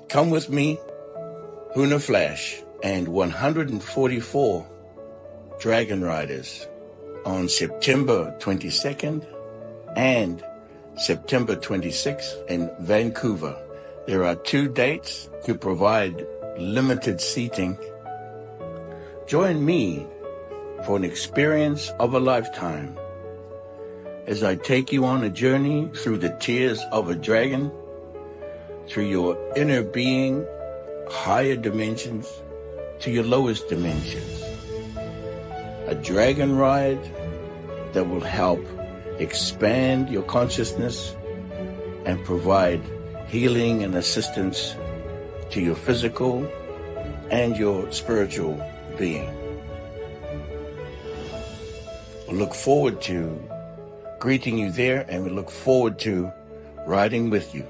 Come with me, Huna Flash, and 144 Dragon Riders on September 22nd and September 26th in Vancouver. There are 2 dates to provide limited seating. Join me for an experience of a lifetime as I take you on a journey through the tears of a dragon, through your inner being, higher dimensions, to your lowest dimensions. A dragon ride that will help expand your consciousness and provide healing and assistance to your physical and your spiritual being. We look forward to greeting you there, and we look forward to riding with you.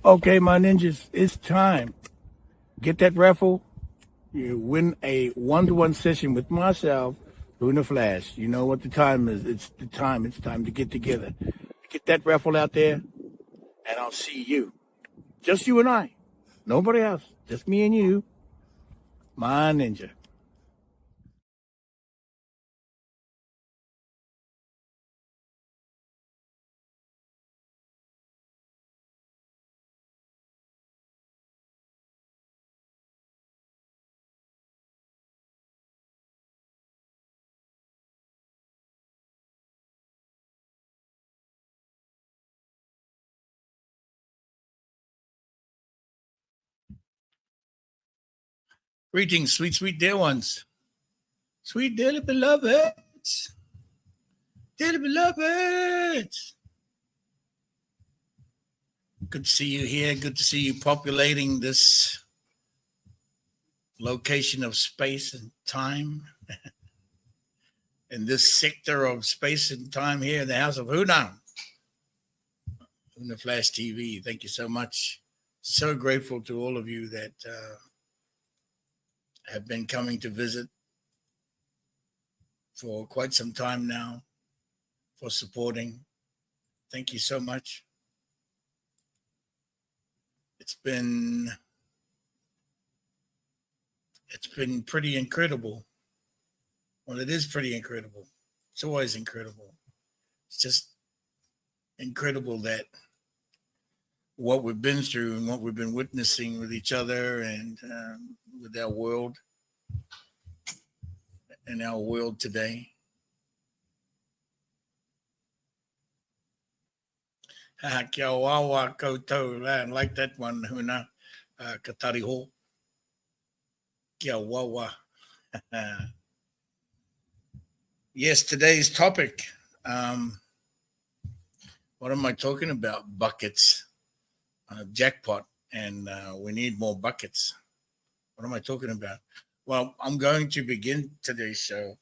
Okay, my ninjas, it's time. Get that raffle. You win a 1-to-1 session with myself, Huna Flash. You know what the time is. It's the time. It's time to get together. Get that raffle out there, and I'll see you. Just you and I. Nobody else. Just me and you. My ninja. Greetings, sweet, sweet dear ones. Sweet dearly beloveds. Dearly beloveds. Good to see you here. Good to see you populating this location of space and time. In this sector of space and time here in the house of Huna. Huna Flash TV. Thank you so much. So grateful to all of you that have been coming to visit for quite some time now, for supporting. Thank you so much. It's been pretty incredible. Well, it is pretty incredible. It's always incredible. It's just incredible that what we've been through and what we've been witnessing with each other and with our world and our world today. Kia wawa koutou, I like that one, Huna. Katariho. Kia wawa. Yes, today's topic. What am I talking about? Buckets. Jackpot. And we need more buckets. What am I talking about? Well, I'm going to begin today's show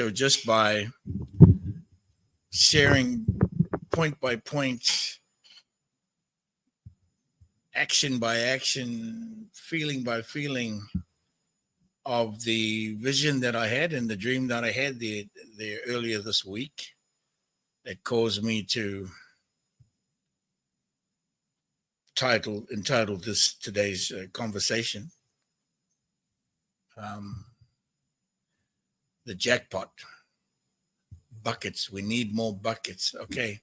just by sharing point by point, action by action, feeling by feeling of the vision that I had and the dream that I had the earlier this week that caused me to entitle this today's conversation, the jackpot. Buckets. We need more buckets. Okay.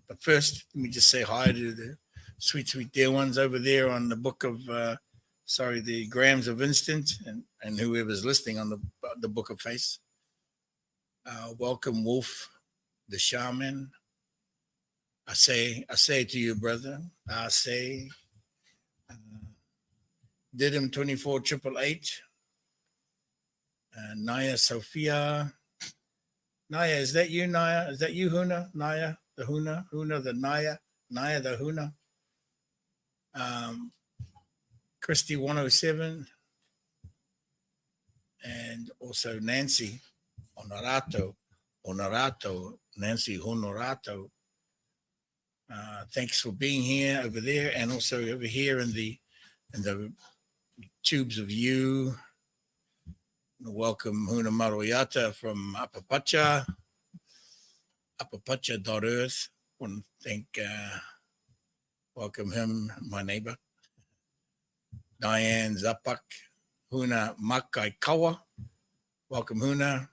But first, let me just say hi to the sweet, sweet dear ones over there on the book of, the Grams of Instant, and whoever's listening on the book of Face. Welcome, Wolf, the shaman. I say to you, brother, I say, Didim 24888, Naya Sophia. Naya, is that you, Naya? Is that you, Huna? Naya, the Huna, the Naya, the Huna. Christy 107, and also Nancy Honorato, Nancy Honorato. Thanks for being here over there, and also over here in the tubes of you. Welcome Huna Maroyata from Apapacha.earth. I want to thank, welcome him, my neighbor. Diane Zapak, Huna Makai Kawa. Welcome Huna.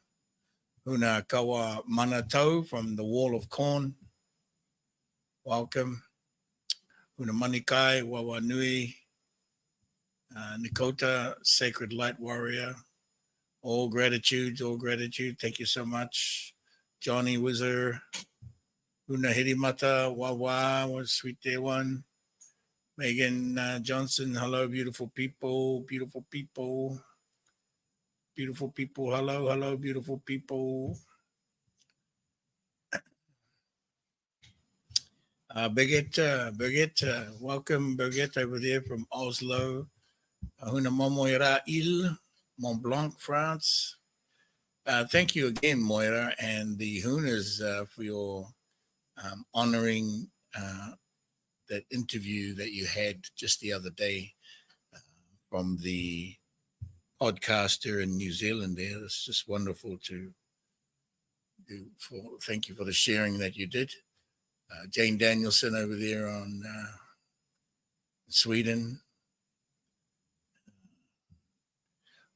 Huna Kawa Manatou from the Wall of Corn. Welcome. Huna Manikai, Wawa Nui. Nikota, Sacred Light Warrior. All gratitude. Thank you so much. Johnny Wizard. Huna Hirimata, Wawa, was sweet day one. Megan Johnson, hello, beautiful people. Hello, beautiful people. Birgit, welcome, Birgit, over there from Oslo. Huna Momoira Il, Mont Blanc, France. Thank you again, Moira, and the Hunas for your honoring that interview that you had just the other day from the podcaster in New Zealand there. It's just wonderful to do. Thank you for the sharing that you did. Jane Danielson over there on Sweden.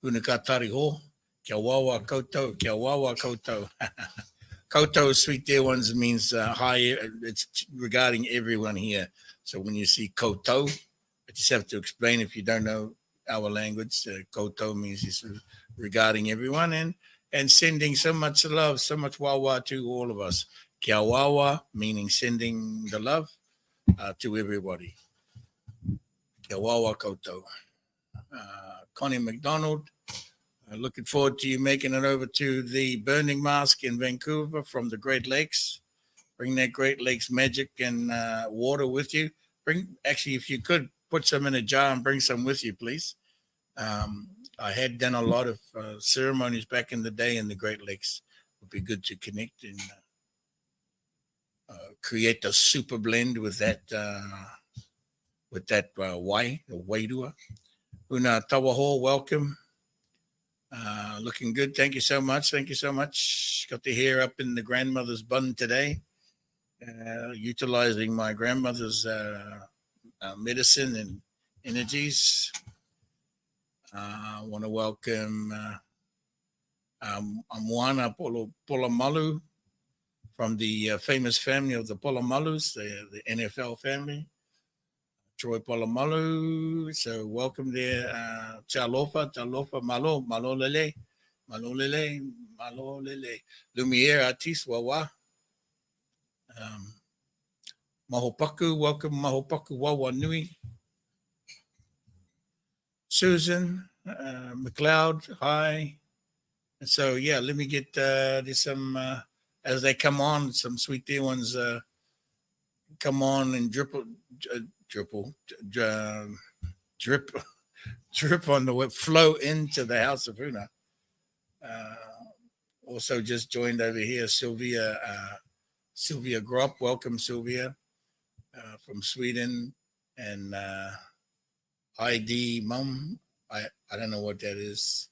Unakatari ho, kia wawa koutou. Koutou, sweet dear ones, means hi. It's regarding everyone here. So when you see koutou, I just have to explain if you don't know our language. Koutou means it's regarding everyone and sending so much love, so much wawa to all of us. Kia wawa, meaning sending the love to everybody. Kia wawa koutou. Connie McDonald, looking forward to you making it over to the Burning Mask in Vancouver from the Great Lakes. Bring that Great Lakes magic and water with you. Actually, if you could, put some in a jar and bring some with you, please. I had done a lot of ceremonies back in the day in the Great Lakes. It would be good to connect and create a super blend with that wai, the waidua. Una Tawaho, welcome. Looking good. Thank you so much. Got the hair up in the grandmother's bun today. Utilizing my grandmother's medicine and energies. I want to welcome Moana Polamalu from the famous family of the Polomalus, the NFL family. Troy Polamalu, so welcome there. Chalofa, Malolele. Lumiere Artis Wawa. Mahopaku, welcome Mahopaku Wawa Nui. Susan McLeod, hi. And so, yeah, let me get there's some, as they come on, some sweet dear ones come on and drip on the flow into the House of Huna. Also just joined over here, Sylvia Gropp. Welcome, Sylvia, from Sweden. And ID Mum. I don't know what that is.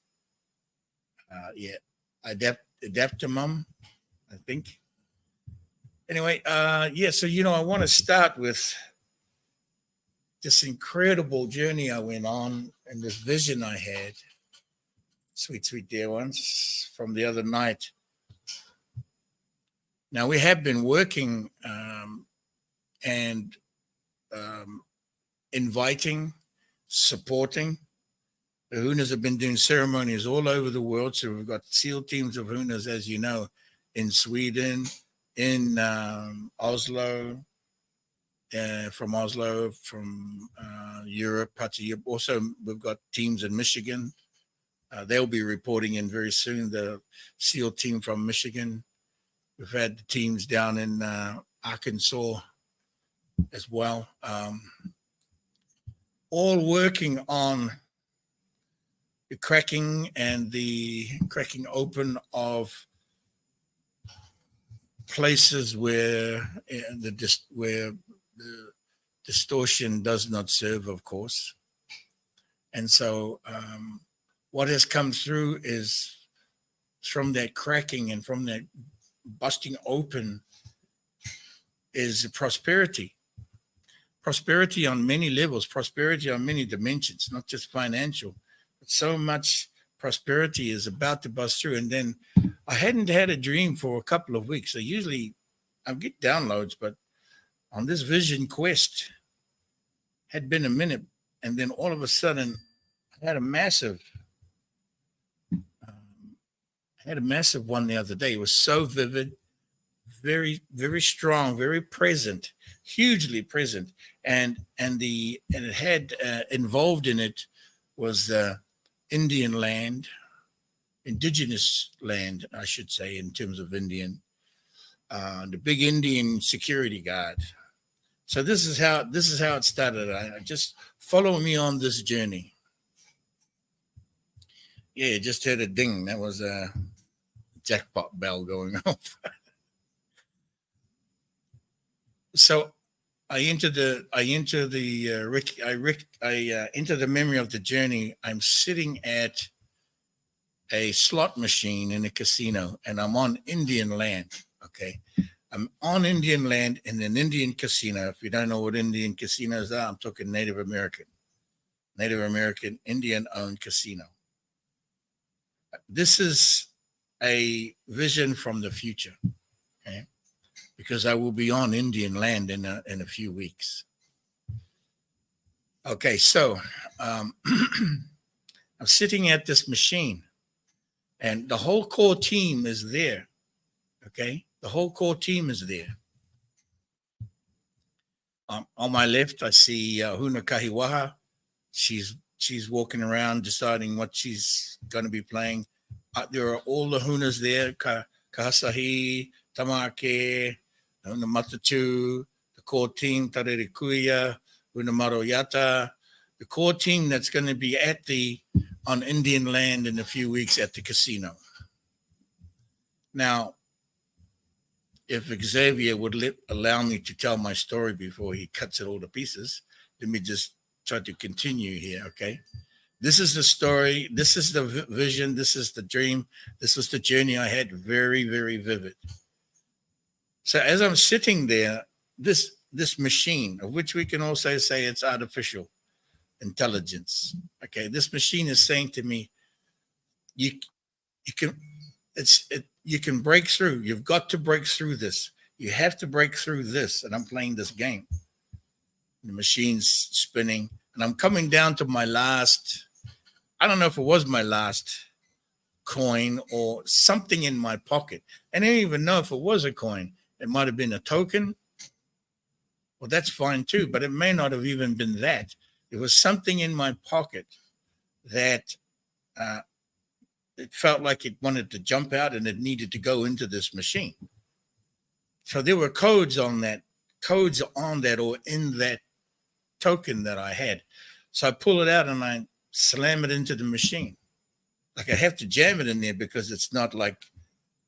Yeah, Adaptimum, I think. Anyway, yeah, so, I want to start with this incredible journey I went on and this vision I had, sweet, sweet dear ones, from the other night. Now, we have been working and inviting, supporting. The Hunas have been doing ceremonies all over the world. So we've got SEAL teams of Hunas, as you know, in Sweden, in Oslo, from Oslo, from Europe, parts of Europe. Also, we've got teams in Michigan. They'll be reporting in very soon, the SEAL team from Michigan. We've had the teams down in Arkansas as well, all working on the cracking and the cracking open of places where the distortion does not serve, of course. And so what has come through is from that cracking and from that busting open is prosperity. Prosperity on many levels, prosperity on many dimensions, not just financial, but so much prosperity is about to bust through. And then I hadn't had a dream for a couple of weeks. I get downloads, but on this vision quest had been a minute. And then all of a sudden I had a massive one the other day. It was so vivid, very, very strong, very present, hugely present. And it had involved in it was Indian land, indigenous land, I should say, in terms of Indian, the big Indian security guard. So this is how it started. I just follow me on this journey. Yeah, just heard a ding. That was a jackpot bell going off. So I enter the memory of the journey. I'm sitting at a slot machine in a casino, and I'm on Indian land. Okay, I'm on Indian land in an Indian casino. If you don't know what Indian casinos are, I'm talking Native American, Indian-owned casino. This is a vision from the future, okay? Because I will be on Indian land in a few weeks. Okay, so I'm sitting at this machine, and the whole core team is there. Okay, the whole core team is there. On my left, I see Huna Kahiwaha. She's walking around deciding what she's going to be playing. There are all the Hunas there: Kahasahi, Tamake, Huna Matatu, the core team, Tarerikuya, Huna Maroyata, the core team that's going to be on Indian land in a few weeks at the casino. Now, if Xavier would allow me to tell my story before he cuts it all to pieces, let me just try to continue here, okay? This is the story. This is the vision. This is the dream. This was the journey I had, very, very vivid. So as I'm sitting there, this machine, of which we can also say it's artificial intelligence, okay? This machine is saying to me, you can break through. You've got to break through this. You have to break through this. And I'm playing this game. The machine's spinning, and I'm coming down to my last, I don't know if it was my last coin or something in my pocket. And I didn't even know if it was a coin. It might have been a token. Well, that's fine too, but it may not have even been that. It was something in my pocket that it felt like it wanted to jump out and it needed to go into this machine. So there were codes on that or in that token that I had. So I pull it out and I slam it into the machine. Like I have to jam it in there because it's not like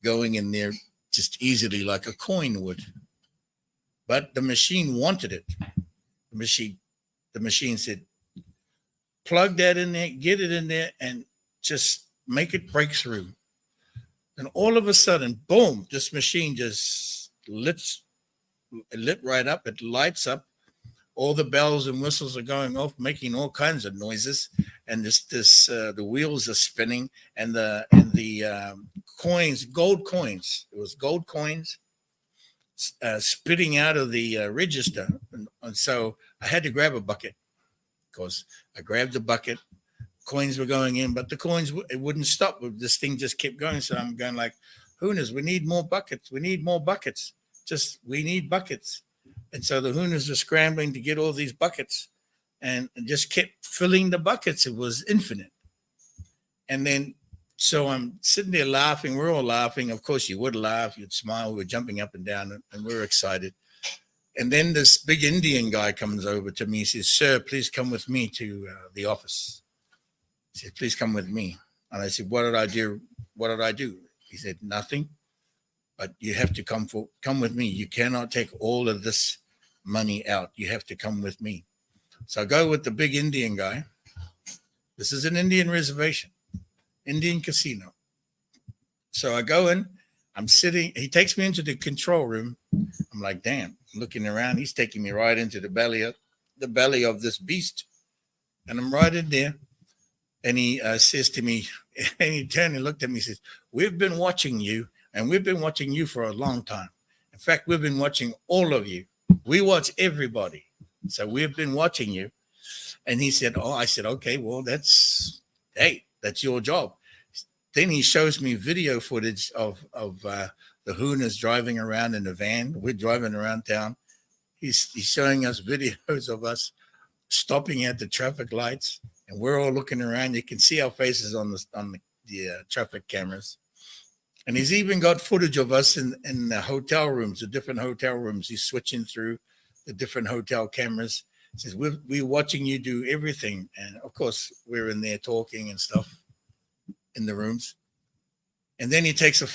going in there just easily like a coin would. But the machine wanted it. The machine said, plug that in there, get it in there, and just make it break through. And all of a sudden, boom, this machine just lit right up. It lights up. All the bells and whistles are going off, making all kinds of noises. And the wheels are spinning, and the coins, gold coins. It was gold coins. spitting out of the register. And so I had to grab a bucket. Of course, I grabbed the bucket. Coins were going in, but the coins, it wouldn't stop. This thing just kept going. So I'm going like, Hunas, we need more buckets. We need more buckets. We need buckets. And so the Hunas were scrambling to get all these buckets and just kept filling the buckets. It was infinite. And then, so I'm sitting there laughing. We're all laughing. Of course, you would laugh. You'd smile. We were jumping up and down, and we were excited. And then this big Indian guy comes over to me. He says, "Sir, please come with me to the office." He said, "Please come with me." And I said, "What did I do? What did I do?" He said, "Nothing, but you have to come with me. You cannot take all of this money out. You have to come with me." So I go with the big Indian guy. This is an Indian reservation, Indian casino. So I go in, I'm sitting, he takes me into the control room. I'm like, damn, looking around. He's taking me right into the belly of this beast. And I'm right in there. And he says to me, and he turned and looked at me and says, "We've been watching you, and we've been watching you for a long time. In fact, we've been watching all of you. We watch everybody. So we've been watching you." And he said, "Oh," I said, "Okay, well, that's your job." Then he shows me video footage of the Hunas driving around in a van. We're driving around town. He's showing us videos of us stopping at the traffic lights, and we're all looking around. You can see our faces on the traffic cameras. And he's even got footage of us in the hotel rooms, the different hotel rooms. He's switching through the different hotel cameras. He says, we're watching you do everything. And of course, we're in there talking and stuff in the rooms. And then he takes a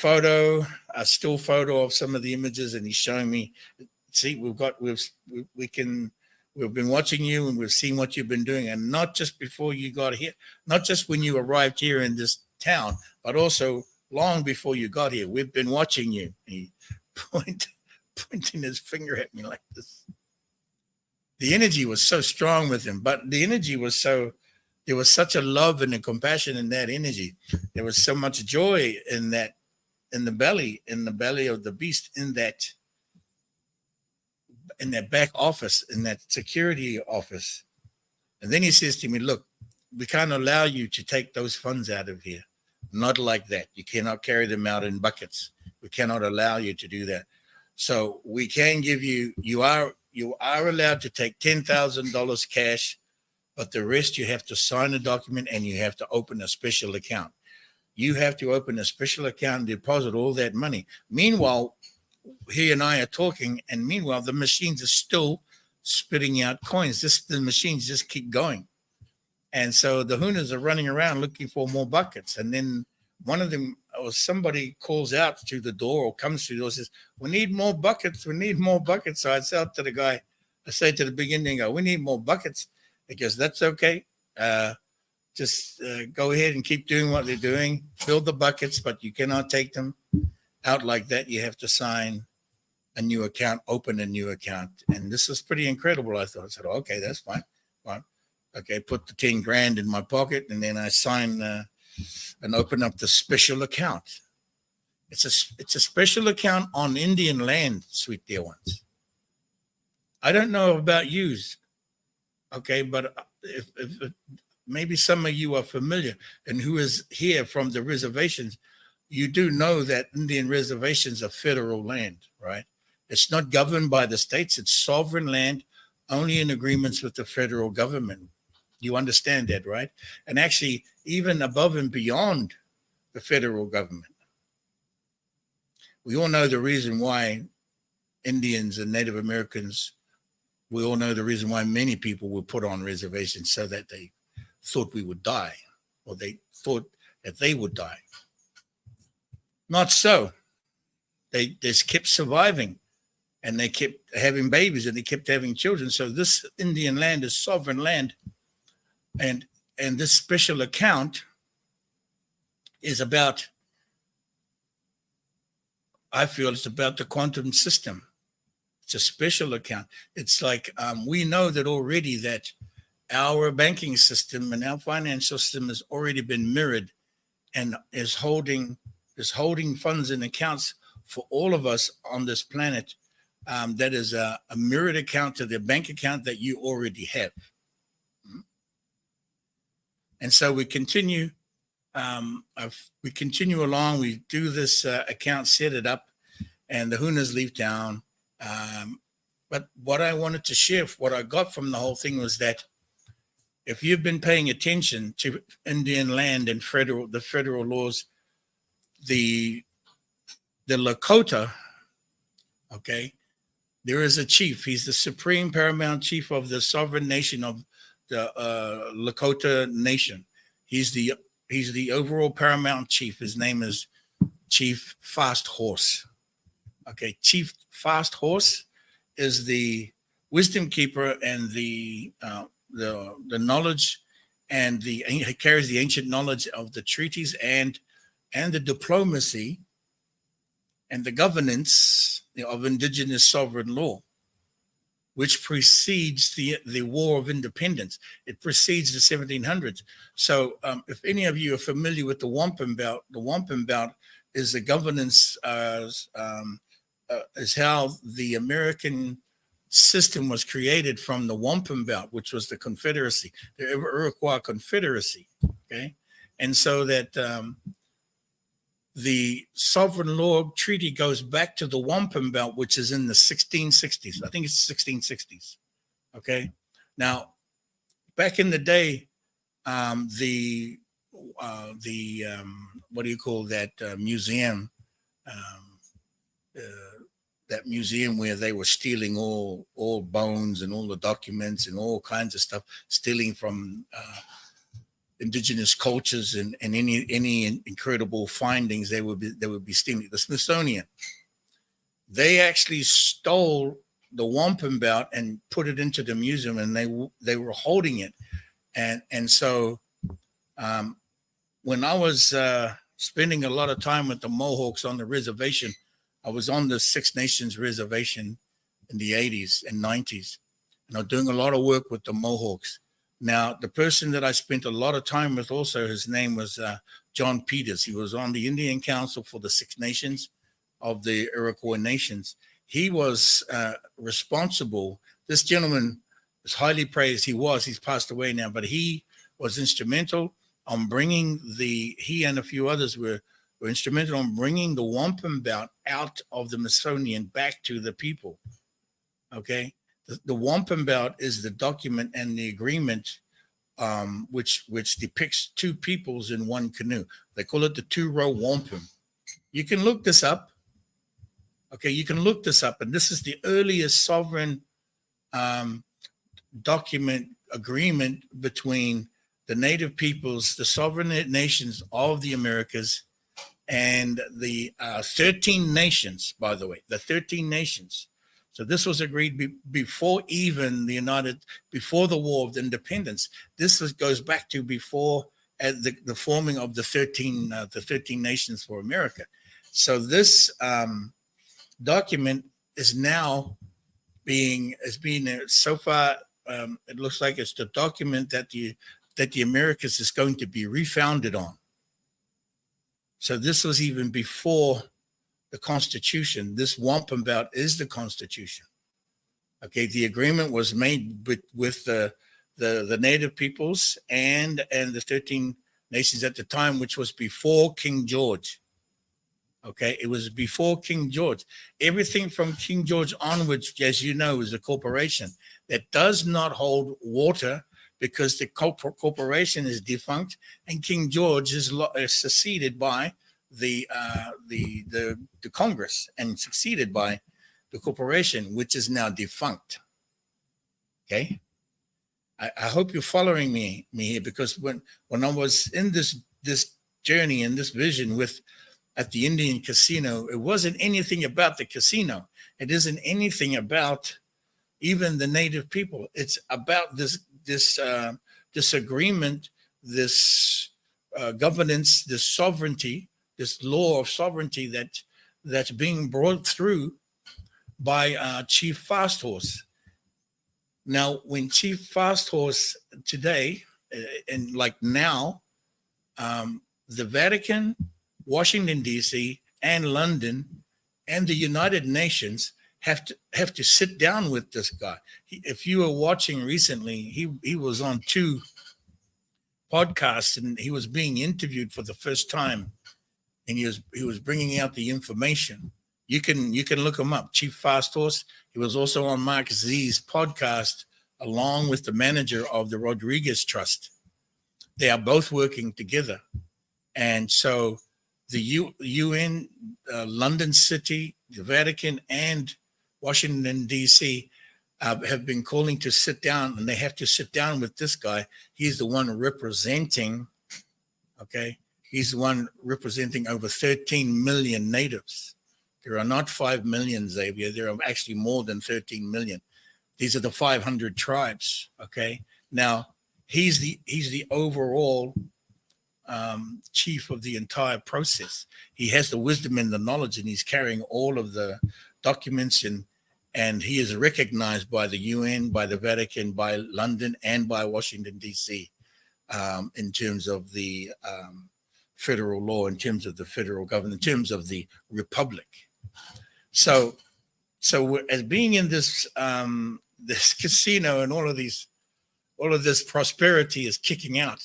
still photo of some of the images, and he's showing me, "See, we've been watching you, and we've seen what you've been doing. And not just before you got here, not just when you arrived here in this town, but also long before you got here. We've been watching you." And he pointing his finger at me like this. The energy was so strong with him, but the energy was there was such a love and a compassion in that energy. There was so much joy in that, in the belly of the beast, in that back office, in that security office. And then he says to me, "Look, we can't allow you to take those funds out of here. Not like that. You cannot carry them out in buckets. We cannot allow you to do that. So we can give you are allowed to take $10,000 cash, but the rest you have to sign a document and you have to open a special account. You have to open a special account and deposit all that money." Meanwhile, he and I are talking, and meanwhile, the machines are still spitting out coins. The machines just keep going. And so the Hunas are running around looking for more buckets. And then one of them, or somebody calls out to the door or comes to the door and says, "We need more buckets. We need more buckets." So I say to the guy, I say to the beginning, "We need more buckets." He goes, "That's okay. Just go ahead and keep doing what they're doing. Fill the buckets, but you cannot take them out like that. You have to sign a new account, open a new account." And this is pretty incredible, I thought. I said, "Okay, that's fine. Fine. Okay, put the 10 grand in my pocket, and then I sign and open up the special account." It's a special account on Indian land, sweet dear ones. I don't know about yous, okay, but if maybe some of you are familiar, and who is here from the reservations, you do know that Indian reservations are federal land, right? It's not governed by the states. It's sovereign land, only in agreements with the federal government. You understand that, right? And actually, even above and beyond the federal government. We all know the reason why Indians and Native Americans, we all know the reason why many people were put on reservations, so that they thought we would die, or they thought that they would die. Not so. They just kept surviving, and they kept having babies, and they kept having children. So this Indian land is sovereign land. And this special account is about, I feel it's about the quantum system. It's a special account. It's like we know that already, that our banking system and our financial system has already been mirrored and is holding funds and accounts for all of us on this planet that is a mirrored account to the bank account that you already have. And so we continue. We continue along. We do this account, set it up, and the Hunas leave town. But what I wanted to share, what I got from the whole thing was that if you've been paying attention to Indian land and the federal laws, the Lakota, okay, there is a chief. He's the supreme paramount chief of the sovereign nation of the Lakota nation. He's the overall paramount chief. His name is Chief Fast Horse. Okay, Chief Fast Horse is the wisdom keeper and the knowledge, and he carries the ancient knowledge of the treaties and the diplomacy and the governance of indigenous sovereign law, which precedes the War of Independence. It precedes the 1700s. So if any of you are familiar with the wampum belt is the governance, is how the American system was created from the wampum belt, which was the Confederacy, the Iroquois Confederacy, okay? And so that the sovereign law treaty goes back to the wampum belt, which is in the 1660s. I think it's 1660s. Okay. Now, back in the day, what do you call that museum? That museum where they were stealing all bones and all the documents and all kinds of stuff, stealing from indigenous cultures and any incredible findings they would be stealing. The Smithsonian, they actually stole the wampum belt and put it into the museum, and they were holding it, and so when I was spending a lot of time with the Mohawks on the reservation, I was on the Six Nations reservation in the 80s and 90s, and I was doing a lot of work with the Mohawks. Now, the person that I spent a lot of time with also, his name was John Peters. He was on the Indian Council for the Six Nations of the Iroquois Nations. He was responsible. This gentleman is highly praised. He's passed away now, but he was instrumental on bringing he and a few others were instrumental on bringing the wampum belt out of the Smithsonian back to the people. Okay. The wampum belt is the document and the agreement which depicts two peoples in one canoe. They call it the two-row wampum. You can look this up. Okay, you can look this up. And this is the earliest sovereign document agreement between the native peoples, the sovereign nations of the Americas, and the 13 nations, by the way, the 13 nations. So this was agreed before even before the War of Independence. This goes back to before the forming of the 13 nations for America. So this document is now being so far. It looks like it's the document that the Americas is going to be refounded on. So this was even before the Constitution. This wampum belt is the Constitution. Okay, the agreement was made with the native peoples and the 13 nations at the time, which was before King George. Okay, it was before King George. Everything from King George onwards, as you know, is a corporation that does not hold water because the corporation is defunct, and King George is succeeded by the Congress and succeeded by the corporation, which is now defunct. Okay, I hope you're following me here, because when I was in this journey and this vision at the Indian casino, it wasn't anything about the casino. It isn't anything about even the native people. It's about this agreement, this governance, this sovereignty, this law of sovereignty that's being brought through by Chief Fast Horse. Now, when Chief Fast Horse today, and like now, the Vatican, Washington, D.C., and London, and the United Nations have to sit down with this guy. If you were watching recently, he was on 2 podcasts and he was being interviewed for the first time, and he was bringing out the information. You can look him up, Chief Fast Horse. He was also on Mark Z's podcast along with the manager of the Rodriguez Trust. They are both working together, and so the UN, London City, the Vatican, and Washington, D.C. Have been calling to sit down, and they have to sit down with this guy. He's the one representing, okay? He's the one representing over 13 million natives. There are not 5 million, Xavier. There are actually more than 13 million. These are the 500 tribes, okay? Now, he's the overall chief of the entire process. He has the wisdom and the knowledge, and he's carrying all of the documents, and he is recognized by the UN, by the Vatican, by London, and by Washington, D.C. In terms of the federal law, in terms of the federal government, in terms of the republic. So as being in this this casino and all of this prosperity is kicking out,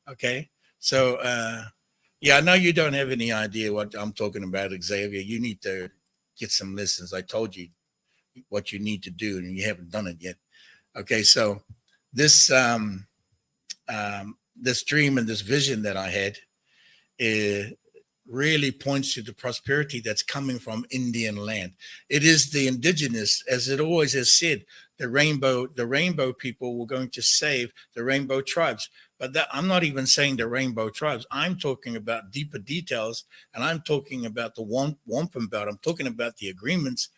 okay? So, I know you don't have any idea what I'm talking about, Xavier. You need to get some lessons. I told you what you need to do, and you haven't done it yet. Okay, so this this dream and this vision that I had really points to the prosperity that's coming from Indian land. It is the indigenous, as it always has said, the rainbow people were going to save the rainbow tribes. But I'm not even saying the rainbow tribes. I'm talking about deeper details, and I'm talking about the wampum belt. I'm talking about the agreements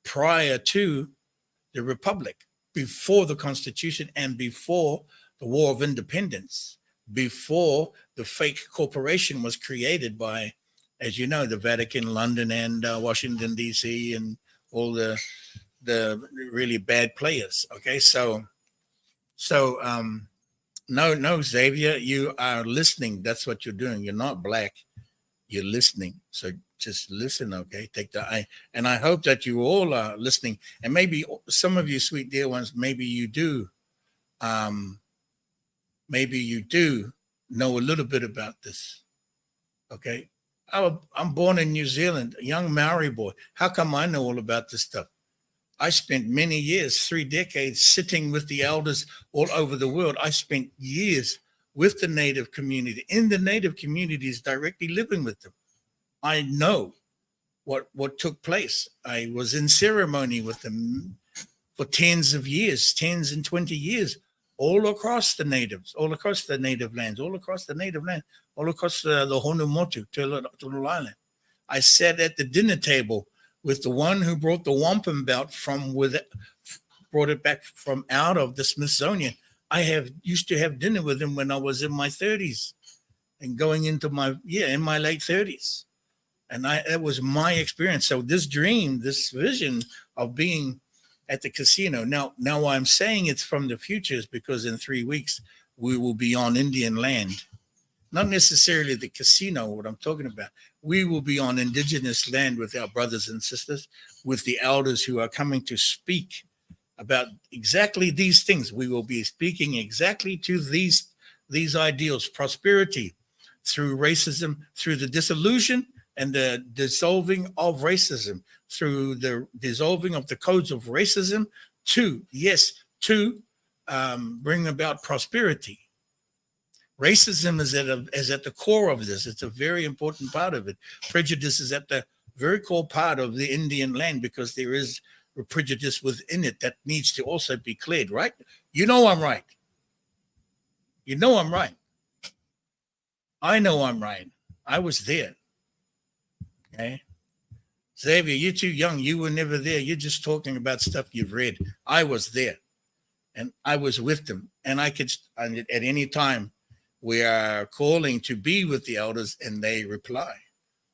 prior to the Republic, before the Constitution, and before the War of Independence, before the fake corporation was created by, as you know, the Vatican, London, and Washington, D.C., and all the really bad players. Okay, no, Xavier, you are listening. That's what you're doing. You're not black. You're listening. So just listen, okay? Take the eye. And I hope that you all are listening. And maybe some of you sweet dear ones, maybe you do know a little bit about this, okay? I'm born in New Zealand, a young Maori boy. How come I know all about this stuff? I spent many years, 3 decades, sitting with the elders all over the world. I spent years with the Native community, in the Native communities, directly living with them. I know what took place. I was in ceremony with them for tens of years, 10 and 20 years, all across the natives, all across the native lands, all across the Honu Motu, Tulu Island. I sat at the dinner table with the one who brought the wampum belt brought it back from out of the Smithsonian. I used to have dinner with him when I was in my 30s and going into in my late 30s. And that was my experience. So this dream, this vision of being at the casino. Now I'm saying it's from the future is because in 3 weeks we will be on Indian land. Not necessarily the casino, what I'm talking about. We will be on indigenous land with our brothers and sisters, with the elders who are coming to speak about exactly these things. We will be speaking exactly to these ideals, prosperity through racism, through the dissolution and the dissolving of racism, through the dissolving of the codes of racism to bring about prosperity. Racism is at the core of this. It's a very important part of it. Prejudice is at the very core part of the Indian land because there is a prejudice within it that needs to also be cleared, right? You know I'm right. You know I'm right. I know I'm right. I was there. Okay? Xavier, you're too young. You were never there. You're just talking about stuff you've read. I was there. And I was with them. And I could, at any time, we are calling to be with the elders and they reply,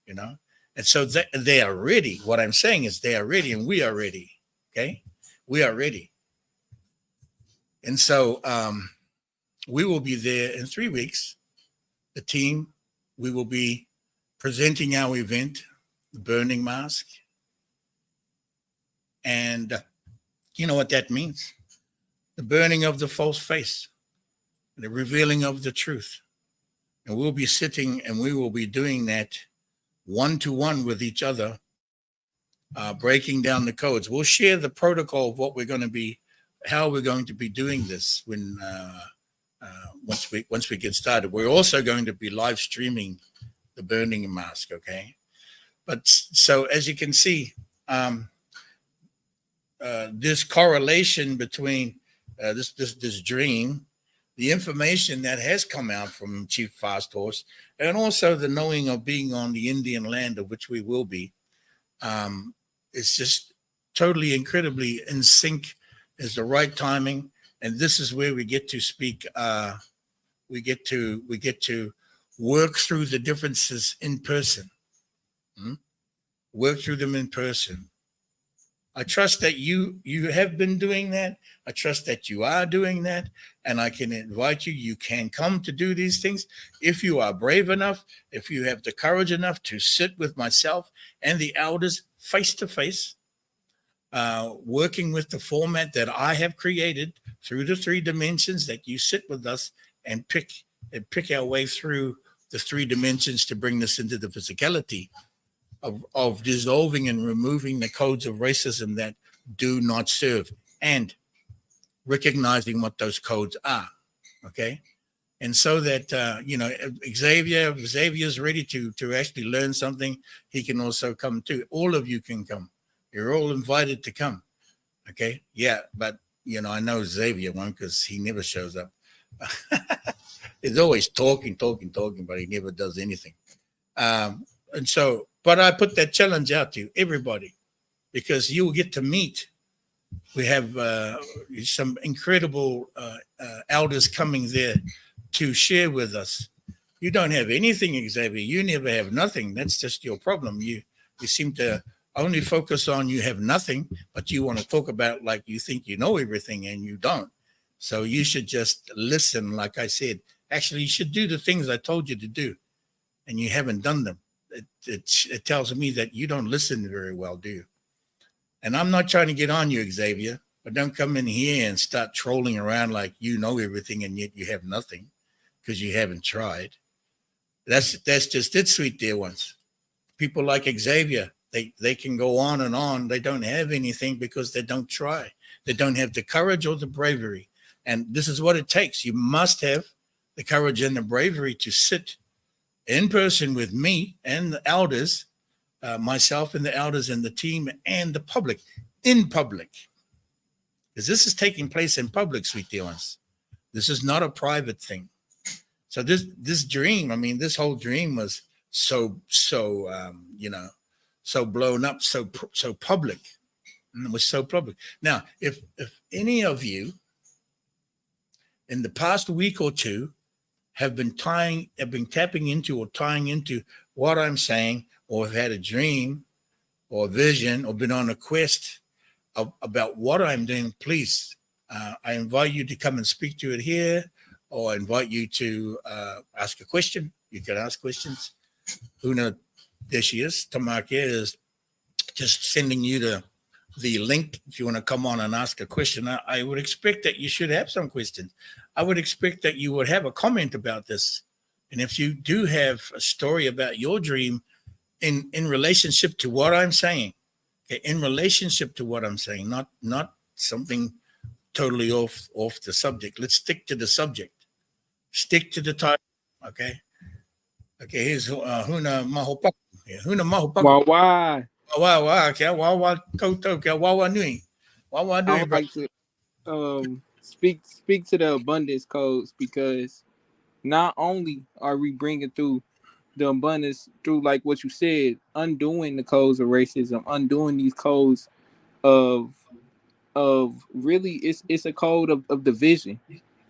you know? And so they are ready. What I'm saying is they are ready and we are ready, okay? We are ready. And so we will be there in 3 weeks. The team, we will be presenting our event, the Burning Mask. And you know what that means? The burning of the false face, the revealing of the truth. And we'll be sitting and we will be doing that one to one with each other, breaking down the codes. We'll share the protocol of what we're going to be, how we're going to be doing this when once we get started. We're also going to be live streaming the burning mask. Okay, but so as you can see, this correlation between this dream, the information that has come out from Chief Fast Horse, and also the knowing of being on the Indian land of which we will be, it's just totally incredibly in sync. Is the right timing, and this is where we get to speak. We get to work through the differences in person. Work through them in person. I trust that you have been doing that. I trust that you are doing that, and I can invite you. You can come to do these things if you are brave enough, if you have the courage enough to sit with myself and the elders face to face, working with the format that I have created through the 3 dimensions. That you sit with us and pick our way through the 3 dimensions to bring this into the physicality of dissolving and removing the codes of racism that do not serve, and recognizing what those codes are. Okay. And so that, Xavier's ready to actually learn something. He can also come too. All of you can come. You're all invited to come. Okay. Yeah. But, I know Xavier won't, because he never shows up. He's always talking, but he never does anything. And so, but I put that challenge out to everybody, because you will get to meet. We have some incredible elders coming there to share with us. You don't have anything, Xavier. You never have nothing. That's just your problem. You seem to only focus on you have nothing, but you want to talk about like you think you know everything, and you don't. So you should just listen. Like I said, actually, you should do the things I told you to do, and you haven't done them. It tells me that you don't listen very well, do you? And I'm not trying to get on you, Xavier, but don't come in here and start trolling around like you know everything and yet you have nothing because you haven't tried. That's just it, sweet dear ones. People like Xavier, they can go on and on. They don't have anything because they don't try. They don't have the courage or the bravery. And this is what it takes. You must have the courage and the bravery to sit in person with me and the elders, myself and the elders and the team and the public, in public. Because this is taking place in public, sweet dear ones. This is not a private thing. So this dream, I mean, this whole dream was so blown up, so public. And it was so public. Now, if any of you in the past week or two have been tapping into or tying into what I'm saying, or have had a dream or a vision or been on a quest about what I'm doing, please, I invite you to come and speak to it here, or I invite you to ask a question. You can ask questions. Huna, there she is. Tamake is just sending you the link if you want to come on and ask a question. I would expect that you should have some questions. I would expect that you would have a comment about this. And if you do have a story about your dream in relationship to what I'm saying, okay, in relationship to what I'm saying, not something totally off the subject. Let's stick to the subject. Stick to the title, okay? Okay, here's Huna Mahopaku. Huna Mahopaku. Why? Okay, Wawa Koto, Wawa Nui. Wawa I Nui, would bro. like to speak to the abundance codes, because not only are we bringing through the abundance through, like what you said, undoing the codes of racism, undoing these codes of really, it's a code of division.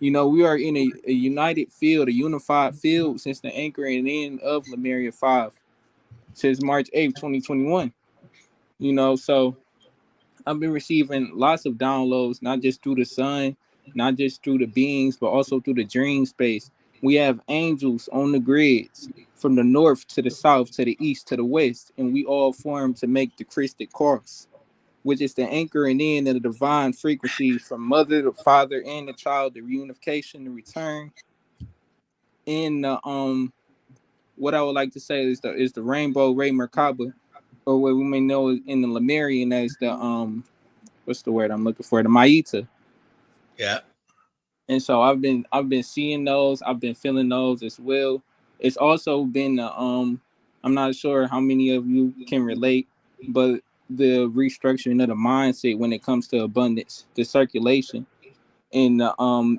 We are in a united field, a unified field since the anchoring in of Lemurian 5 since March 8th, 2021. So I've been receiving lots of downloads, not just through the sun, not just through the beings, but also through the dream space. We have angels on the grids from the north to the south to the east to the west, and we all form to make the Christic cross. which is the anchoring in of the divine frequencies from mother to father and the child, the reunification, the return, and the what I would like to say is the rainbow Ray Merkaba, or what we may know in the Lemurian as the what's the word I'm looking for, the Maita. Yeah. And so I've been seeing those, I've been feeling those as well. It's also been I'm not sure how many of you can relate, but the restructuring of the mindset when it comes to abundance, the circulation, and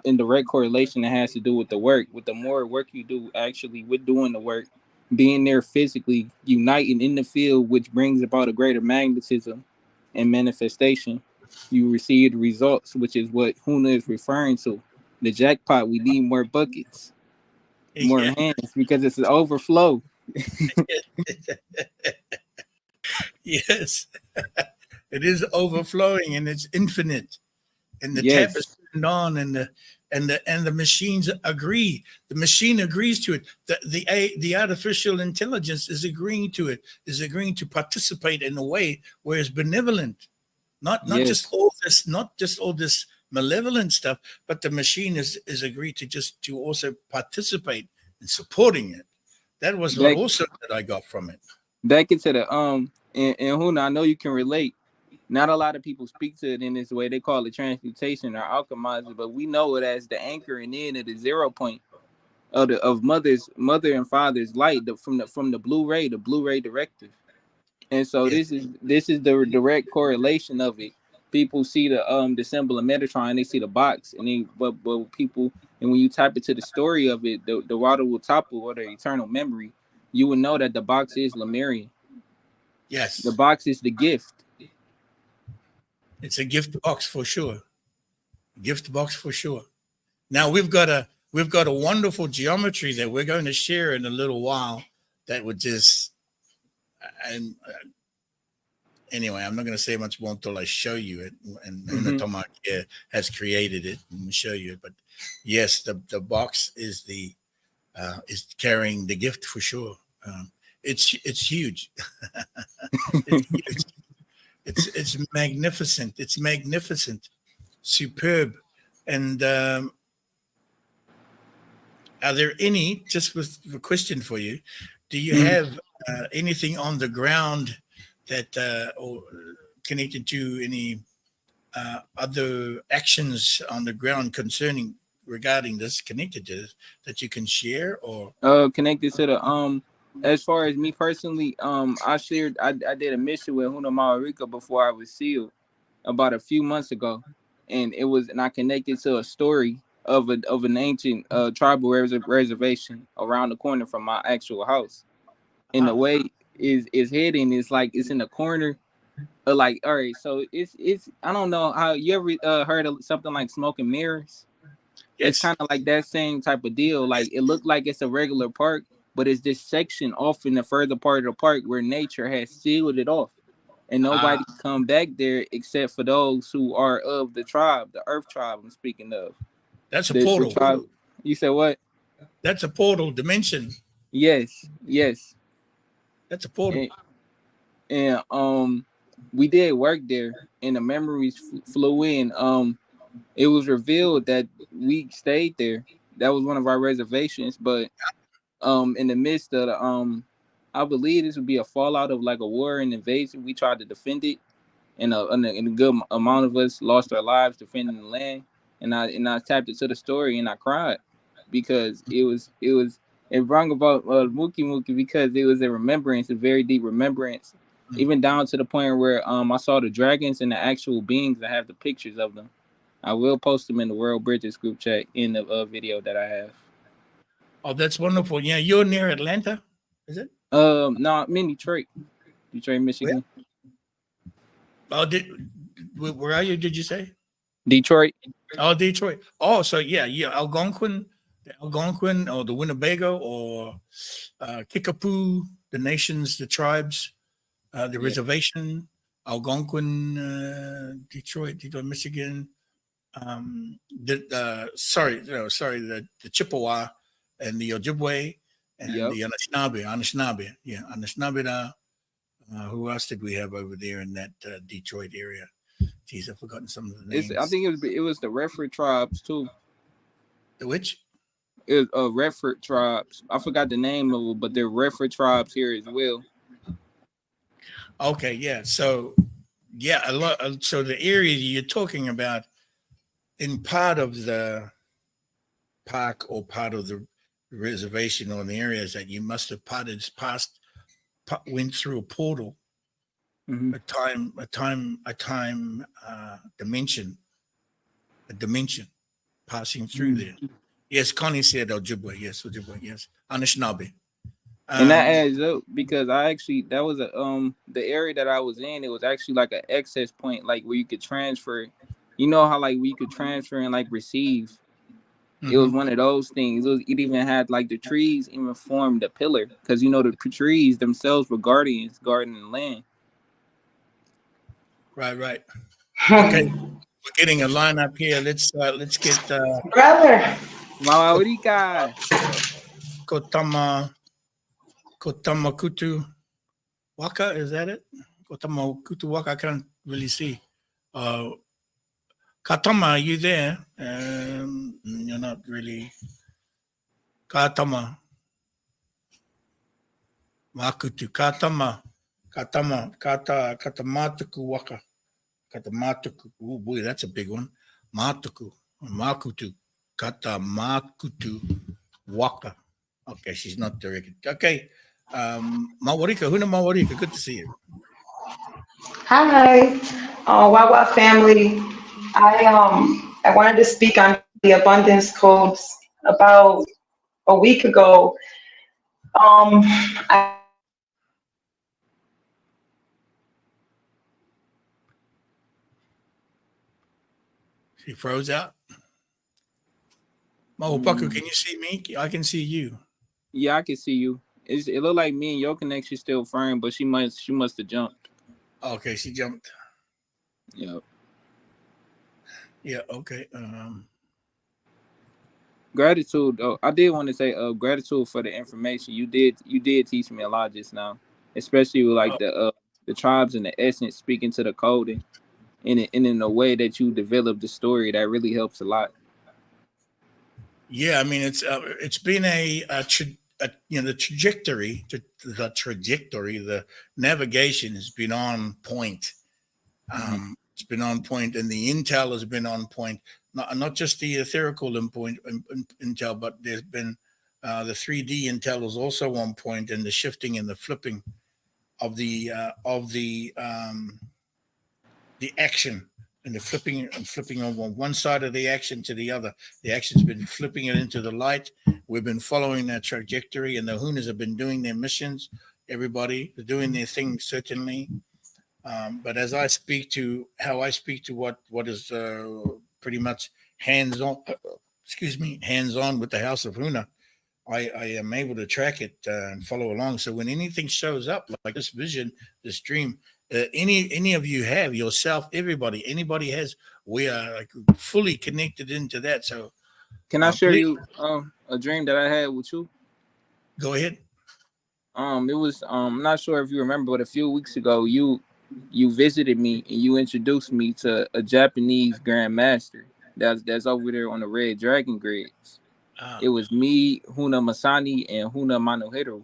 in direct correlation that has to do with the work. With the more work you do actually with doing the work, being there physically, uniting in the field, which brings about a greater magnetism and manifestation, you receive the results, which is what Huna is referring to. The jackpot, we need more buckets, more Yeah. hands, because it's an overflow. Yes. It is overflowing and it's infinite. And the tap is Yes, turned on, and the machines agree. The machine agrees to it. The artificial intelligence is agreeing to it, is agreeing to participate in a way where it's benevolent. Not just yes. all this malevolent stuff, but the machine is agreed to also participate in supporting it. That was what Back also that I got from it. back into the and Huna, I know you can relate. Not a lot of people speak to it in this way. They call it transmutation or alchemizing, but we know it as the anchoring in at the 0 point of mother and father's light, from the Blu-ray, the Blu-ray directive. And so Yes, this is the direct correlation of it. People see the symbol of Metatron, they see the box, and they but people, and when you type into the story of it, the water will topple, or the eternal memory, you will know that the box is Lemurian. The yes, box is the gift. it's a gift box for sure. Gift box for sure. Now we've got a wonderful geometry that we're going to share in a little while. That would just and anyway, I'm not going to say much more until I show you it. And Huna Hmm. Tomak has created it. And we'll show you it. But yes, the box is carrying the gift for sure. It's huge. It's huge. It's magnificent. It's magnificent, superb. And are there any? Just with a question for you, do you have anything on the ground that or connected to any other actions on the ground concerning regarding this connected to this that you can share or Connected to the as far as me personally, I did a mission with Huna Mawarika before I was sealed about a few months ago, and I connected to a story of an ancient tribal reservation around the corner from my actual house. And the way is hidden is like it's in the corner. Like, all right, so it's I don't know how you ever heard of something like smoke and mirrors. It's yes, kind of like that same type of deal. yes, Like it looked like it's a regular park, but it's this section off in the further part of the park where nature has sealed it off, and nobody can come back there except for those who are of the tribe, the Earth tribe. I'm speaking of that's a the portal. tribe. You said what? That's a portal dimension. Yes, yes, That's a portal. and, and we did work there, and the memories flew in. It was revealed that we stayed there. That was one of our reservations, but in the midst of the I believe this would be a fallout of like a war and invasion. We tried to defend it, and a good amount of us lost our lives defending the land. And I tapped into the story and I cried because it brought about Mookie Mookie, because it was a remembrance, a very deep remembrance, even down to the point where I saw the dragons and the actual beings. I have the pictures of them. I will post them in the World Bridges group chat in the video that I have. Oh, that's wonderful. Yeah, you're near Atlanta, is it? No, I'm in Detroit, Where? Michigan. Oh, where are you? Did you say? Detroit. Oh, Detroit. Oh, so yeah, Algonquin, or the Winnebago, or Kickapoo, the nations, the tribes, the Yeah. reservation, Algonquin, Detroit, Michigan. The Chippewa and the Ojibwe and Yep. the Anishinaabe. Yeah, Anishinaabe. Who else did we have over there in that Detroit area? Geez, I've forgotten some of the It's names. I think it was the Redford tribes too. The which? It was Redford tribes. I forgot the name of it, but they're Redford tribes here as well. Okay, yeah. So yeah, a lot. So the area you're talking about in part of the park or part of the reservation or the areas that you must have went through a portal, Mm-hmm. a dimension passing through there. Yes, Connie said Ojibwe. Yes, Ojibwe. Yes, Anishinaabe. And that adds up because that was the area that I was in. It was actually like an access point, like where you could transfer. You know how like we could transfer and like receive. It was one of those things. It even had like the trees even formed a pillar because you know the trees themselves were guardians guarding the land. Right. Okay, we're getting a line up here. Let's get Brother. Mama Urika. Kotama Kutu Waka. Is that it? Kotama Kutu Waka. I can't really see. Katama, are you there? You're not really. Katama. Makutu. Katama. Katamatuku Waka. Katamatuku. Oh boy, that's a big one. Matuku. Makutu. Katamakutu Waka. Okay, she's not directed. Okay. Mawarika, Huna Mawarika, good to see you. Hi, Wawa family. I wanted to speak on the abundance codes about a week ago. I She froze out. Mawapaku, can you see me? I can see you. Yeah, I can see you. It looked like me and your connection still firm, but she must have jumped. Okay, she jumped. Yep. Yeah, okay. Gratitude though. I did want to say gratitude for the information. You did teach me a lot just now. Especially with like the tribes and the essence speaking to the code and in a way that you develop the story that really helps a lot. Yeah, I mean it's been the trajectory, the navigation has been on point. It's been on point, and the intel has been on point. Not just the etherical intel, but there's been the 3D intel is also on point, and the shifting and the flipping of the action and the flipping on one side of the action to the other. The action's been flipping it into the light. We've been following that trajectory, and the Hunas have been doing their missions. Everybody is doing their thing, certainly. But as I speak to what is pretty much hands-on with the House of Huna, I am able to track it and follow along. So when anything shows up like this vision, this dream, any of you have yourself, anybody has, we are like fully connected into that. So can I share you a dream that I had with you? Go ahead. It was I'm not sure if you remember, but a few weeks ago you visited me and you introduced me to a Japanese grandmaster that's over there on the Red Dragon grids. It was me, Huna Masani, and Huna Manohiro,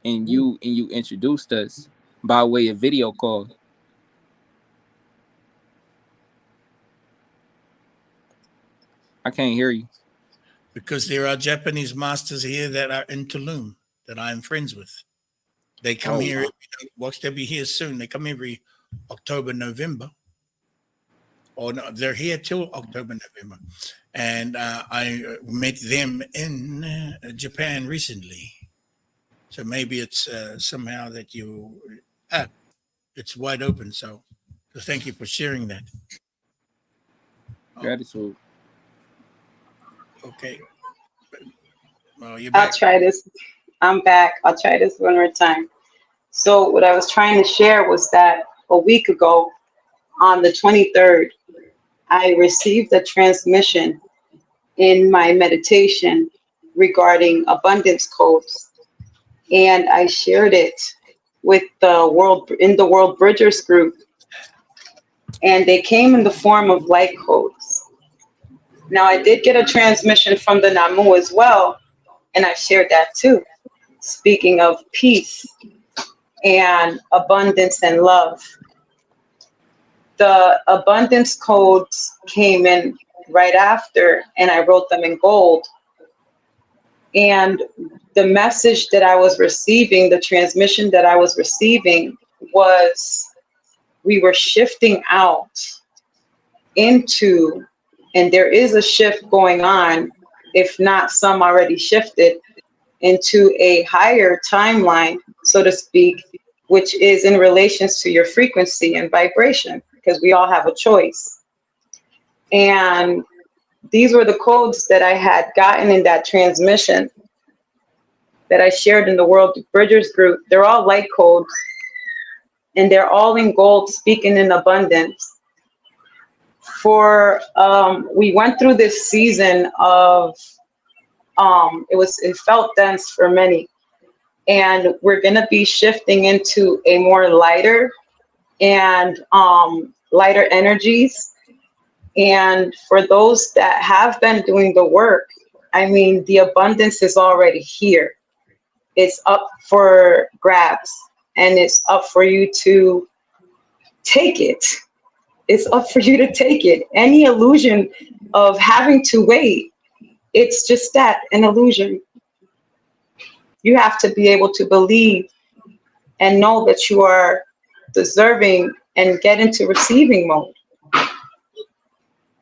and you introduced us by way of video call. I can't hear you. Because there are Japanese masters here that are in Tulum that I'm friends with. They come here. Watch, they'll be here soon. They come every October, November. Or no, they're here till October, November. And I met them in Japan recently. So maybe it's somehow that it's wide open. So thank you for sharing that. Gratitude. Okay. Well, you're back. I'll try this. I'm back. I'll try this one more time. So what I was trying to share was that a week ago, on the 23rd, I received a transmission in my meditation regarding abundance codes, and I shared it with the World Bridgers group, and they came in the form of light codes. Now, I did get a transmission from the Namu as well, and I shared that too. Speaking of peace and abundance and love, the abundance codes came in right after, and I wrote them in gold. And the message that I was receiving, the transmission that I was receiving was we were shifting out into, and there is a shift going on, if not some already shifted, into a higher timeline, so to speak, which is in relations to your frequency and vibration, because we all have a choice. And these were the codes that I had gotten in that transmission that I shared in the World Bridgers group. They're all light codes, and they're all in gold, speaking in abundance. We went through this season of, it felt dense for many, and we're gonna be shifting into a more lighter and lighter energies. And for those that have been doing the work, I mean, the abundance is already here. It's up for grabs, and it's up for you to take it. It's up for you to take it. Any illusion of having to wait, it's just that, an illusion. You have to be able to believe and know that you are deserving and get into receiving mode,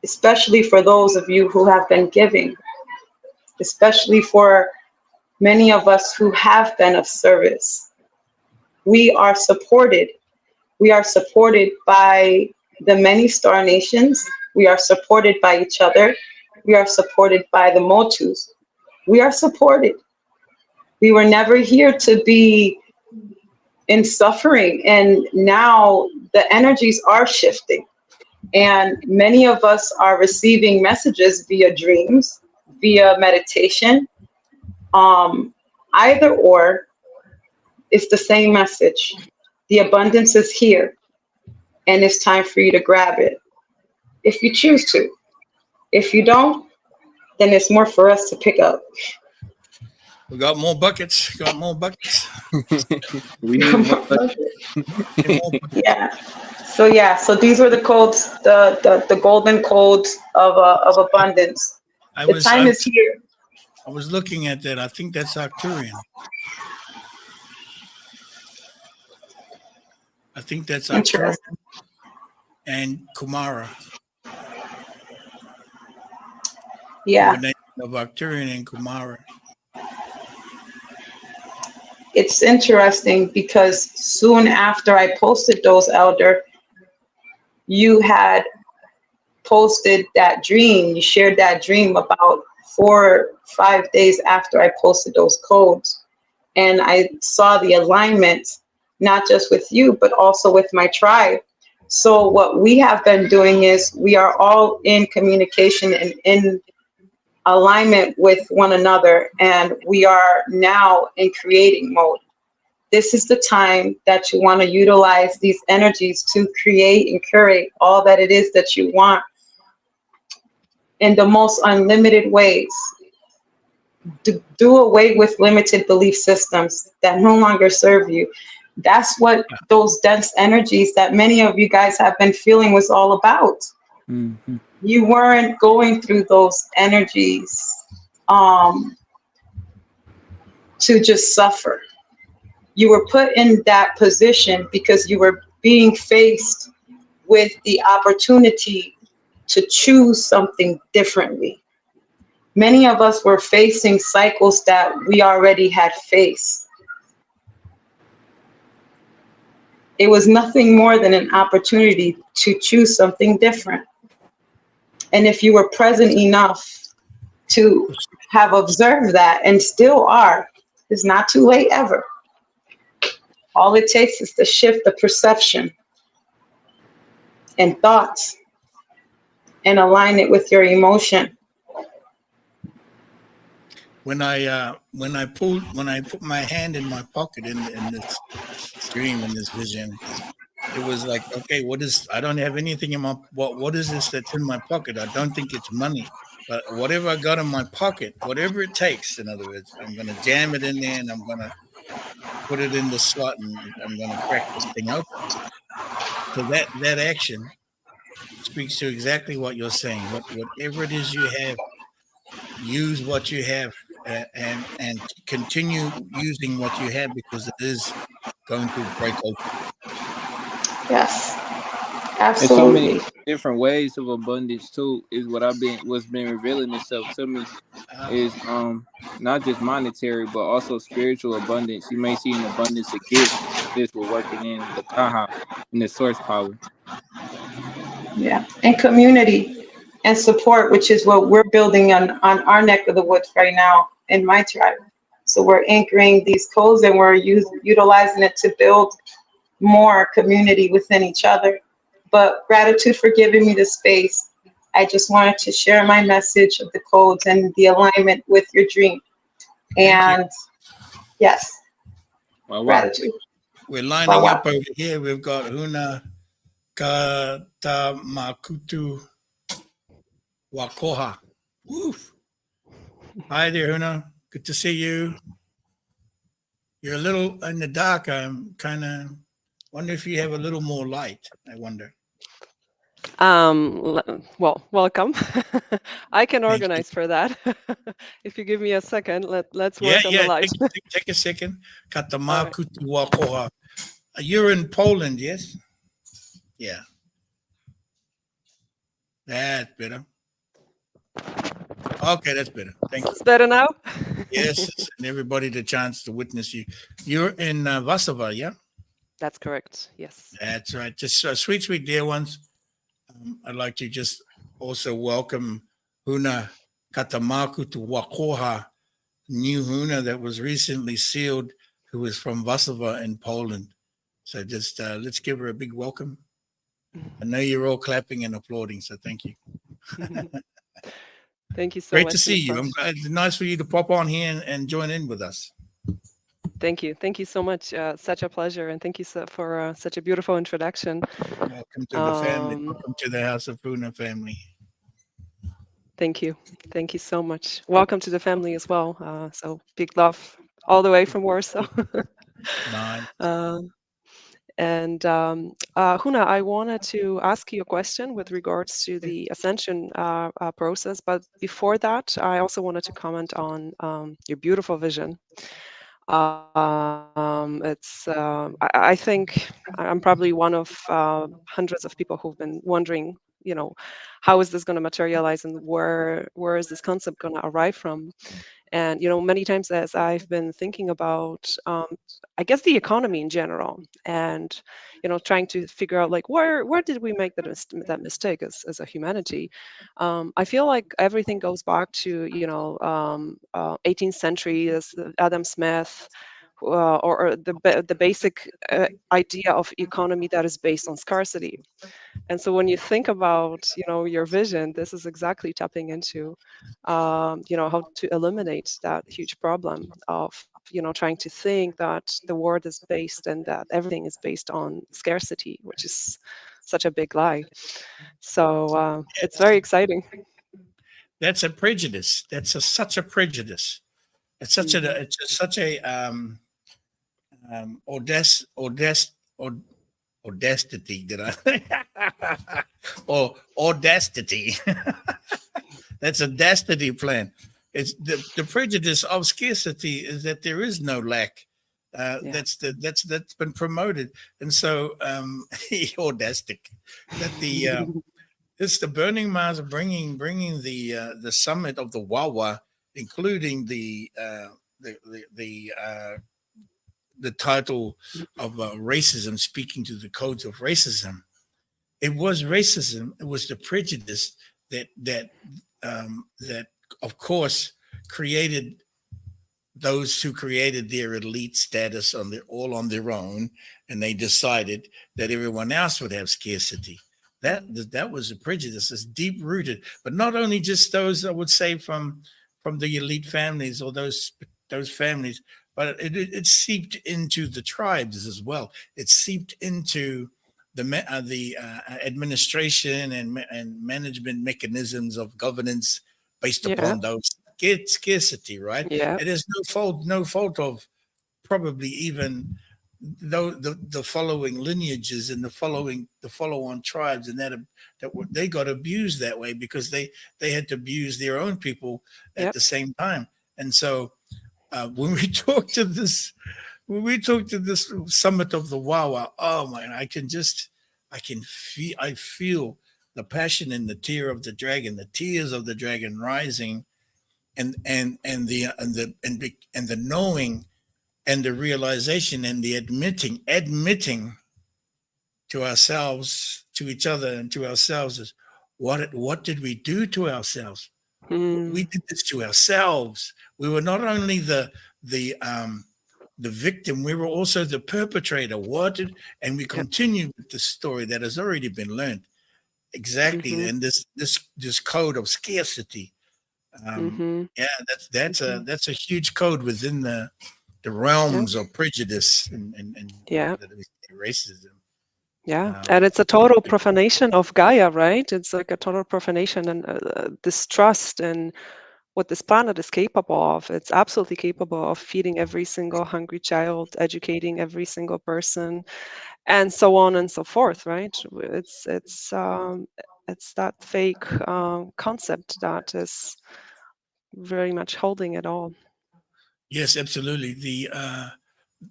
especially for those of you who have been giving, especially for many of us who have been of service. We are supported. We are supported by the many star nations. We are supported by each other. We are supported by the Motus. We are supported. We were never here to be in suffering, and now the energies are shifting. And many of us are receiving messages via dreams, via meditation. Either or, it's the same message. The abundance is here, and it's time for you to grab it, if you choose to. If you don't, then it's more for us to pick up. We got more buckets. Got more buckets. We need more. Yeah. So these were the codes, the golden codes of abundance. The time is here. I was looking at that. I think that's Arcturian. I think that's Arcturian and Kumara. Yeah. Combination of Arcturian and Kumara. It's interesting because soon after I posted those, Elder, you had posted that dream. You shared that dream about 4 or 5 days after I posted those codes. And I saw the alignment, not just with you, but also with my tribe. So what we have been doing is we are all in communication and in alignment with one another, and we are now in creating mode. This is the time that you want to utilize these energies to create and curate all that it is that you want in the most unlimited ways. Do away with limited belief systems that no longer serve you. That's what those dense energies that many of you guys have been feeling was all about. Mm-hmm. You weren't going through those energies to just suffer. You were put in that position because you were being faced with the opportunity to choose something differently. Many of us were facing cycles that we already had faced. It was nothing more than an opportunity to choose something different. And if you were present enough to have observed that, and still are, it's not too late ever. All it takes is to shift the perception and thoughts and align it with your emotion. when I put my hand in my pocket in this dream, in this vision, it was like, okay, I don't have anything in my, what is this that's in my pocket? I don't think it's money, but whatever I got in my pocket, whatever it takes, in other words, I'm going to jam it in there and I'm going to put it in the slot and I'm going to crack this thing open. So that action speaks to exactly what you're saying. Whatever it is you have, use what you have, and continue using what you have, because it is going to break open. Yes, And so many absolutely. different ways of abundance too is what's been revealing itself to me is not just monetary but also spiritual abundance. You may see an abundance of gifts this we're working in the kaha and the source power. Yeah, and community and support, which is what we're building on our neck of the woods right now in my tribe. So we're anchoring these codes and we're utilizing it to build more community within each other. But gratitude for giving me the space. I just wanted to share my message of the codes and the alignment with your dream. Thank you. And yes, Wow, wow. gratitude. We're Wow, lining wow. up over here. We've got Huna Katamakutu Wakoha. Woof. Hi there, Huna. Good to see you. You're a little in the dark. I'm kind of wonder if you have a little more light. I wonder. Well, welcome. I can Thank you. organize for that. If you give me a second, let's Yeah, work on the light. Take a second. All right. Katamakutu Wakoha. You're in Poland, yes? Yeah. That's better. Okay, that's better. Thank So you. it's better now? Yes, and everybody the chance to witness you. You're in Vasava, yeah? That's correct. Yes. That's right. Just sweet, dear ones. I'd like to just also welcome Huna Katamaku to Wakoha, new Huna that was recently sealed, who is from Vasava in Poland. So just let's give her a big welcome. I know you're all clapping and applauding, so thank you. Thank you so Great much. to see you. Nissan. I'm glad, it's nice for you to pop on here and join in with us. Thank you. Thank you so much. Such a pleasure. And thank you for such a beautiful introduction. Welcome to the family. Welcome to the House of Huna family. Thank you. Thank you so much. Welcome to the family as well. So big love all the way from Warsaw. Nice. Huna, I wanted to ask you a question with regards to the ascension process. But before that, I also wanted to comment on your beautiful vision. I think I'm probably one of hundreds of people who've been wondering, how is this going to materialize and where is this concept going to arrive from? And, many times as I've been thinking about, I guess, the economy in general, and, trying to figure out like where did we make that mistake as a humanity? I feel like everything goes back to, 18th century, as Adam Smith, or the basic idea of economy that is based on scarcity. And so when you think about, your vision, this is exactly tapping into, how to eliminate that huge problem of, trying to think that the world is based and that everything is based on scarcity, which is such a big lie. So it's very exciting. That's a prejudice. Such a prejudice. It's such Mhm. such a audacity. Did I? Or audacity. That's a destiny plan. It's the prejudice of scarcity is that there is no lack. Yeah. That's been promoted, and so audastic. That the it's the Burning Mars bringing the summit of the Wawa, including the title of racism, speaking to the codes of racism. It was racism. It was the prejudice that of course created those who created their elite status all on their own, and they decided that everyone else would have scarcity. That was a prejudice. It's deep rooted, but not only just those, I would say, from from the elite families or those families, but it seeped into the tribes as well. It seeped into the administration and management mechanisms of governance based Yeah. upon those scarcity, right? Yeah. It is no fault of probably even though the following lineages and the follow-on tribes, and they got abused that way because they had to abuse their own people at Yep. the same time. And so when we talk to this summit of the Wawa, oh man, I feel the passion and the tears of the dragon rising, and the knowing and the realization and the admitting to ourselves, to each other, and to ourselves is what did we do to ourselves? We Mm. did this to ourselves. We were not only the victim, we were also the perpetrator. And we Yep. continue with the story that has already been learned. Exactly. Mm-hmm. And this code of scarcity. Mm-hmm. Yeah, that's Mm-hmm. a huge code within the Yeah. realms of prejudice and Yeah. racism. Yeah. And it's a total profanation of Gaia, right? It's like a total profanation and distrust in what this planet is capable of. It's absolutely capable of feeding every single hungry child, educating every single person, and so on and so forth, right? It's that fake concept that is very much holding it all. Yes, absolutely.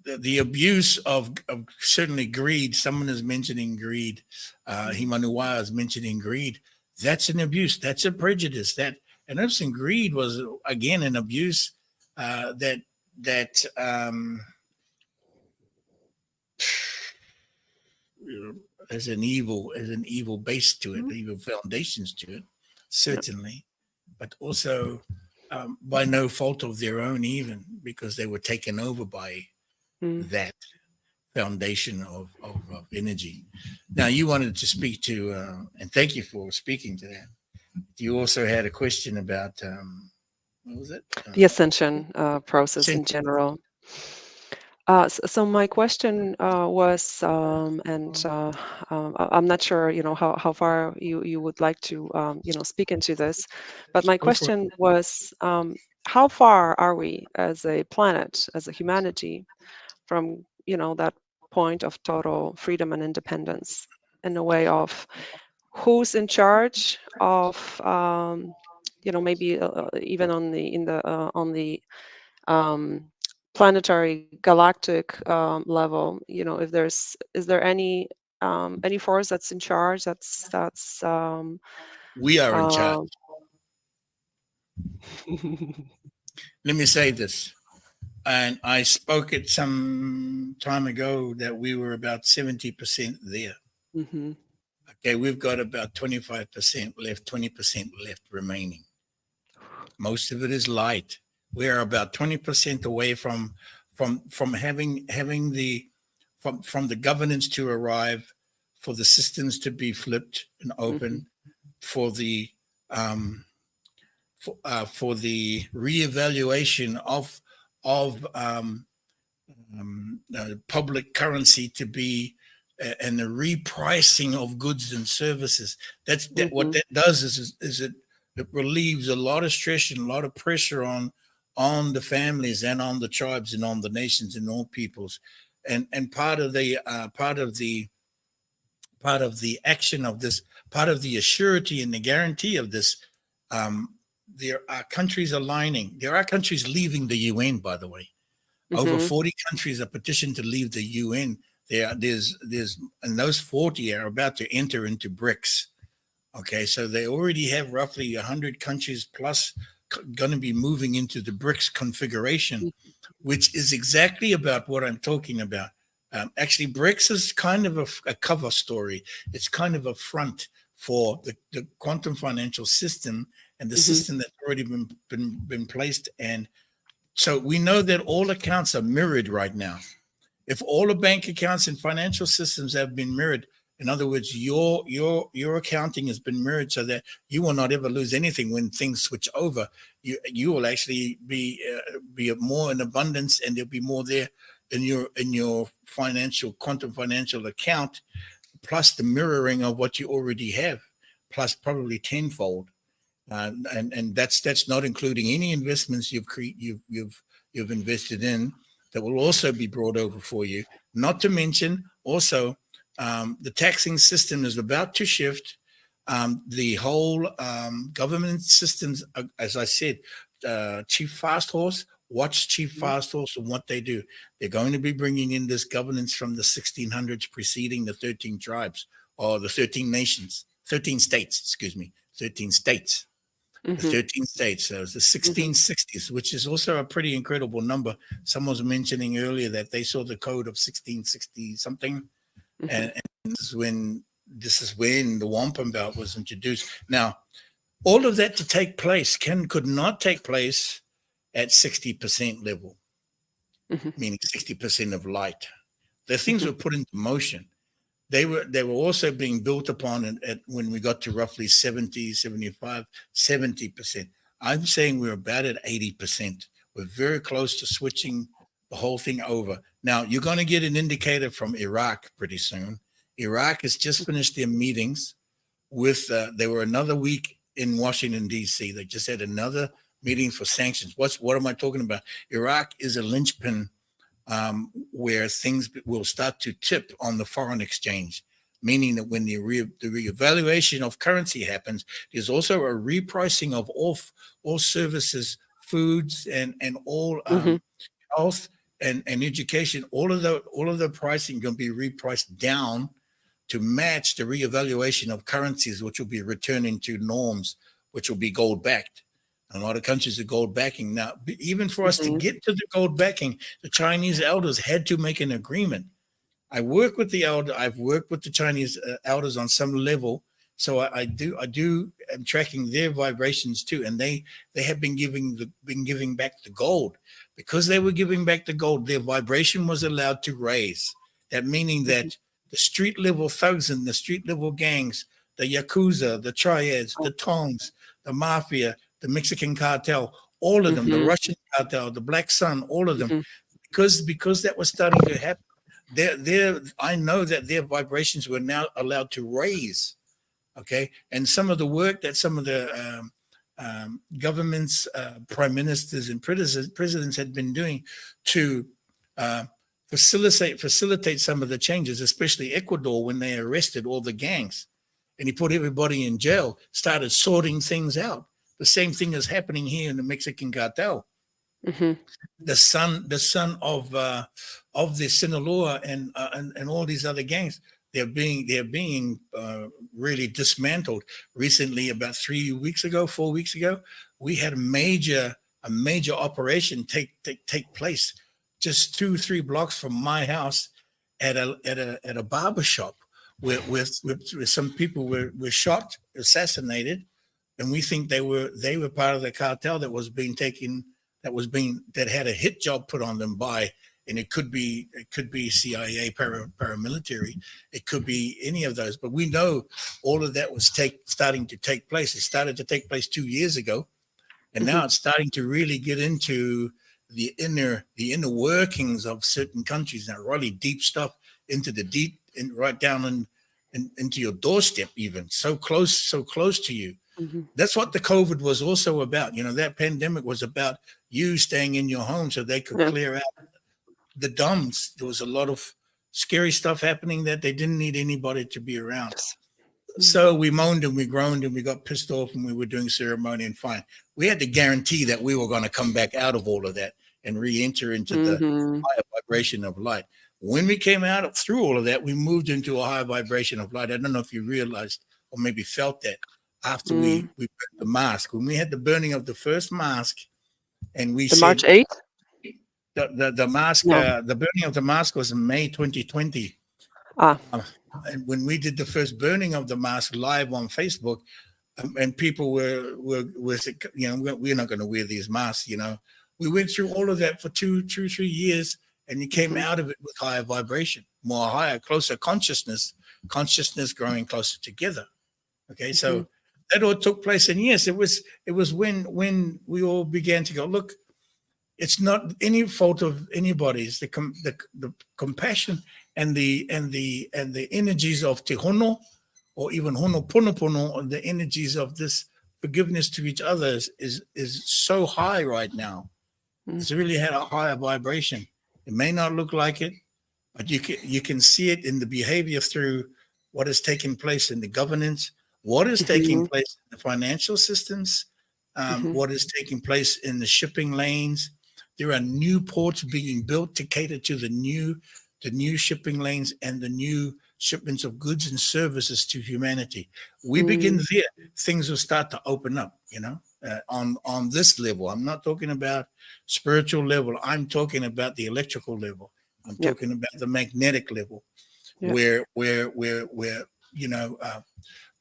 The abuse of certainly greed. Someone is mentioning greed. Himanuwa is mentioning greed. That's an abuse. That's a prejudice. And obviously greed was again an abuse that has an evil base to it, Mhm. evil foundations to it, Yep. certainly, but also by no fault of their own, even because they were taken over by Mm. that foundation of energy. Now, you wanted to speak to, and thank you for speaking to that. You also had a question about, what was it? The ascension process in Ascension. general. So my question was, and I'm not sure, how far you would like to, speak into this, but my Go for it. question was, how far are we as a planet, as a humanity, from, that point of total freedom and independence, in a way of who's in charge of, maybe even on the um, planetary galactic level, if is there any force that's in charge, that's We are in charge. um, Let me say this. And I spoke it some time ago that we were about 70% there. hmm Okay, we've got about 25% left, 20% left remaining. Most of it is light. We are about 20% away from having the governance to arrive, for the systems to be flipped and hmm open, for the um, for the reevaluation of public currency to be and the repricing of goods and services. What hmm that does is it relieves a lot of stress and a lot of pressure on the families and on the tribes and on the nations and all peoples, and part of the action of this, part of the assurity and the guarantee of this. um, there are countries aligning. There are countries leaving the UN, by the way. Over hmm 40 countries are petitioned to leave the UN. There's and those 40 are about to enter into BRICS. Okay, so they already have roughly 100 countries plus going to be moving into the BRICS configuration, which is exactly about what I'm talking about. Actually, BRICS is kind of a cover story. It's kind of a front for the quantum financial system and the hmm system that's already been placed. And so we know that all accounts are mirrored right now. If all the bank accounts and financial systems have been mirrored, In other words, your accounting has been mirrored so that you will not ever lose anything when things switch over. You will actually be more in abundance, and there'll be more there in your quantum financial account, plus the mirroring of what you already have, plus probably tenfold. And that's not including any investments you've invested in that will also be brought over for you. Not to mention also the taxing system is about to shift. The whole government systems, as I said, Chief Fast Horse, watch Chief Fast Horse and what they do. They're going to be bringing in this governance from the 1600s preceding the 13 tribes or the 13 nations, 13 states, excuse me, 13 states. The 13 states. So it's the 1660s, which is also a pretty incredible number. Someone was mentioning earlier that they saw the code of 1660 something, and this is when the wampum belt was introduced. Now, all of that to take place could not take place at 60% level, meaning 60% of light. The things were put into motion. They were also being built upon at when we got to roughly 70, 75, 70%. I'm saying we're about at 80%. We're very close to switching the whole thing over. Now, you're going to get an indicator from Iraq pretty soon. Iraq has just finished their meetings with, they were another week in Washington, D.C. They just had another meeting for sanctions. What am I talking about? Iraq is a linchpin where things will start to tip on the foreign exchange, meaning that when the reevaluation of currency happens, there's also a repricing of all services, foods, and all health and education. All of the pricing going to be repriced down to match the reevaluation of currencies, which will be returning to norms, which will be gold backed. A lot of countries are gold backing. Now, even for us to get to the gold backing, the Chinese elders had to make an agreement. I've worked with the Chinese elders on some level. So I'm tracking their vibrations too. And they have been giving back the gold. Because they were giving back the gold, their vibration was allowed to raise. That meaning that the street level thugs and the street level gangs, the Yakuza, the triads, the Tongs, the mafia, the Mexican cartel, all of them, the Russian cartel, the Black Sun, all of them, because that was starting to happen. I know that their vibrations were now allowed to raise, okay? And some of the work that some of the governments, prime ministers, and presidents had been doing to facilitate some of the changes, especially Ecuador when they arrested all the gangs and he put everybody in jail, started sorting things out. The same thing is happening here in the Mexican cartel. The son of the Sinaloa and all these other gangs, they're being really dismantled. Recently, about 4 weeks ago, we had a major operation take place just 2-3 blocks from my house at a barber shop where some people were shot, assassinated. And we think they were part of the cartel that had a hit job put on them by, and it could be CIA paramilitary, it could be any of those. But we know all of that was starting to take place. It started to take place 2 years ago, and now it's starting to really get into the inner workings of certain countries now, really deep stuff into the deep and right down into your doorstep, even so close to you. That's what the COVID was also about. You know, that pandemic was about you staying in your home so they could clear out the dumbs. There was a lot of scary stuff happening that they didn't need anybody to be around. So we moaned and we groaned and we got pissed off and we were doing ceremony and fine. We had to guarantee that we were going to come back out of all of that and re-enter into the higher vibration of light. When we came out through all of that, we moved into a higher vibration of light. I don't know if you realized or maybe felt that. After we burned the mask, when we had the burning of the first mask, and we said March 8th, the mask, the burning of the mask was in May 2020. And when we did the first burning of the mask live on Facebook, and people were you know, we're not going to wear these masks. You know, we went through all of that for 2-3 years, and you came out of it with higher vibration, more higher, closer consciousness consciousness growing closer together. Okay, so Mhm. that all took place, and yes, it was when we all began to go, look, it's not any fault of anybody's. The compassion and the energies of te hono, or even honoponopono, or the energies of this forgiveness to each other is so high right now. Mm. It's really had a higher vibration. It may not look like it, but you can see it in the behavior through what is taking place in the governance, what is taking Mhm. place in the financial systems, Mhm. what is taking place in the shipping lanes. There are new ports being built to cater to the new shipping lanes and the new shipments of goods and services to humanity. We begin Mm. there, things will start to open up. On this level. I'm not talking about spiritual level. I'm talking about the electrical level. I'm Yeah. talking about the magnetic level, Yeah. where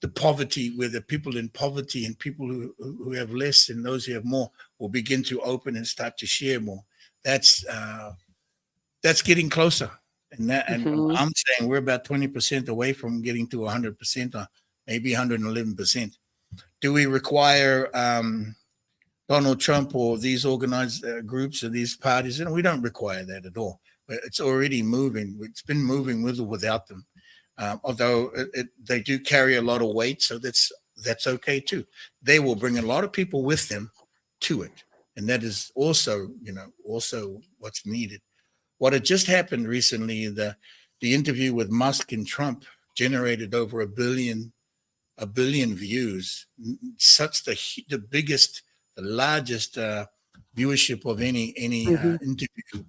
the poverty, where the people in poverty and people who have less and those who have more will begin to open and start to share more. That's getting closer, and Mhm. I'm saying we're about 20% away from getting to 100%, or maybe 111%. Do we require Donald Trump or these organized groups or these parties? And we don't require that at all. But it's already moving. It's been moving with or without them. Although they do carry a lot of weight, so that's okay too. They will bring a lot of people with them to it, and that is also also what's needed. What had just happened recently, the interview with Musk and Trump generated over a billion views. Such the biggest, the largest viewership of any Mhm. interview.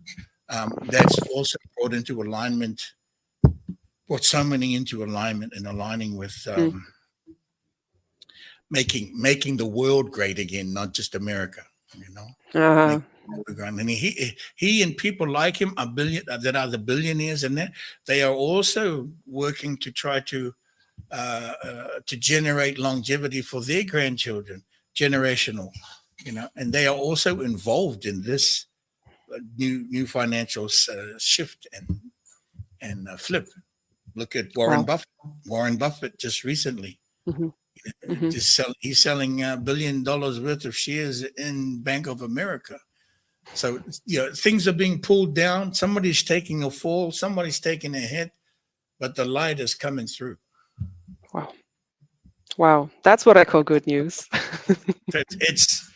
That's also brought so many into alignment and aligning with Mm. making the world great again, not just America. You know, Uh-huh. make and he and people like him, a billion that are the billionaires, and they are also working to try to generate longevity for their grandchildren, generational, and they are also involved in this new financial shift and flip. Look at Warren Wow. Buffett. Warren Buffett just recently, Mhm. Mhm. he's selling $1 billion worth of shares in Bank of America. So things are being pulled down. Somebody's taking a fall. Somebody's taking a hit, but the light is coming through. Wow. Wow. That's what I call good news. It's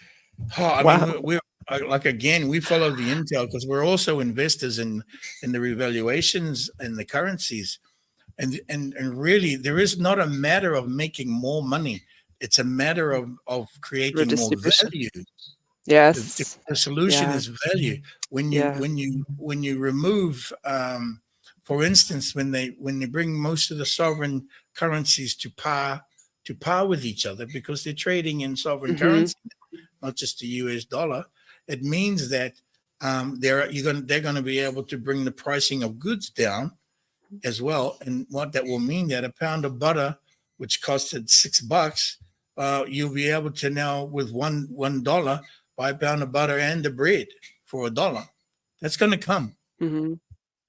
I mean, Wow. we're like, again, we follow the intel because we're also investors in the revaluations and the currencies, and really, there is not a matter of making more money. It's a matter of creating more Redistribution. value. Yes. The solution Yeah. is value. Yeah. When you remove, for instance, when they bring most of the sovereign currencies to par with each other because they're trading in sovereign Mhm. currency, not just the U.S. dollar, it means that they're going to be able to bring the pricing of goods down as well. And what that will mean that a pound of butter, which costed $6, you'll be able to now with $1 buy a pound of butter and the bread for $1. That's going to come. Mhm.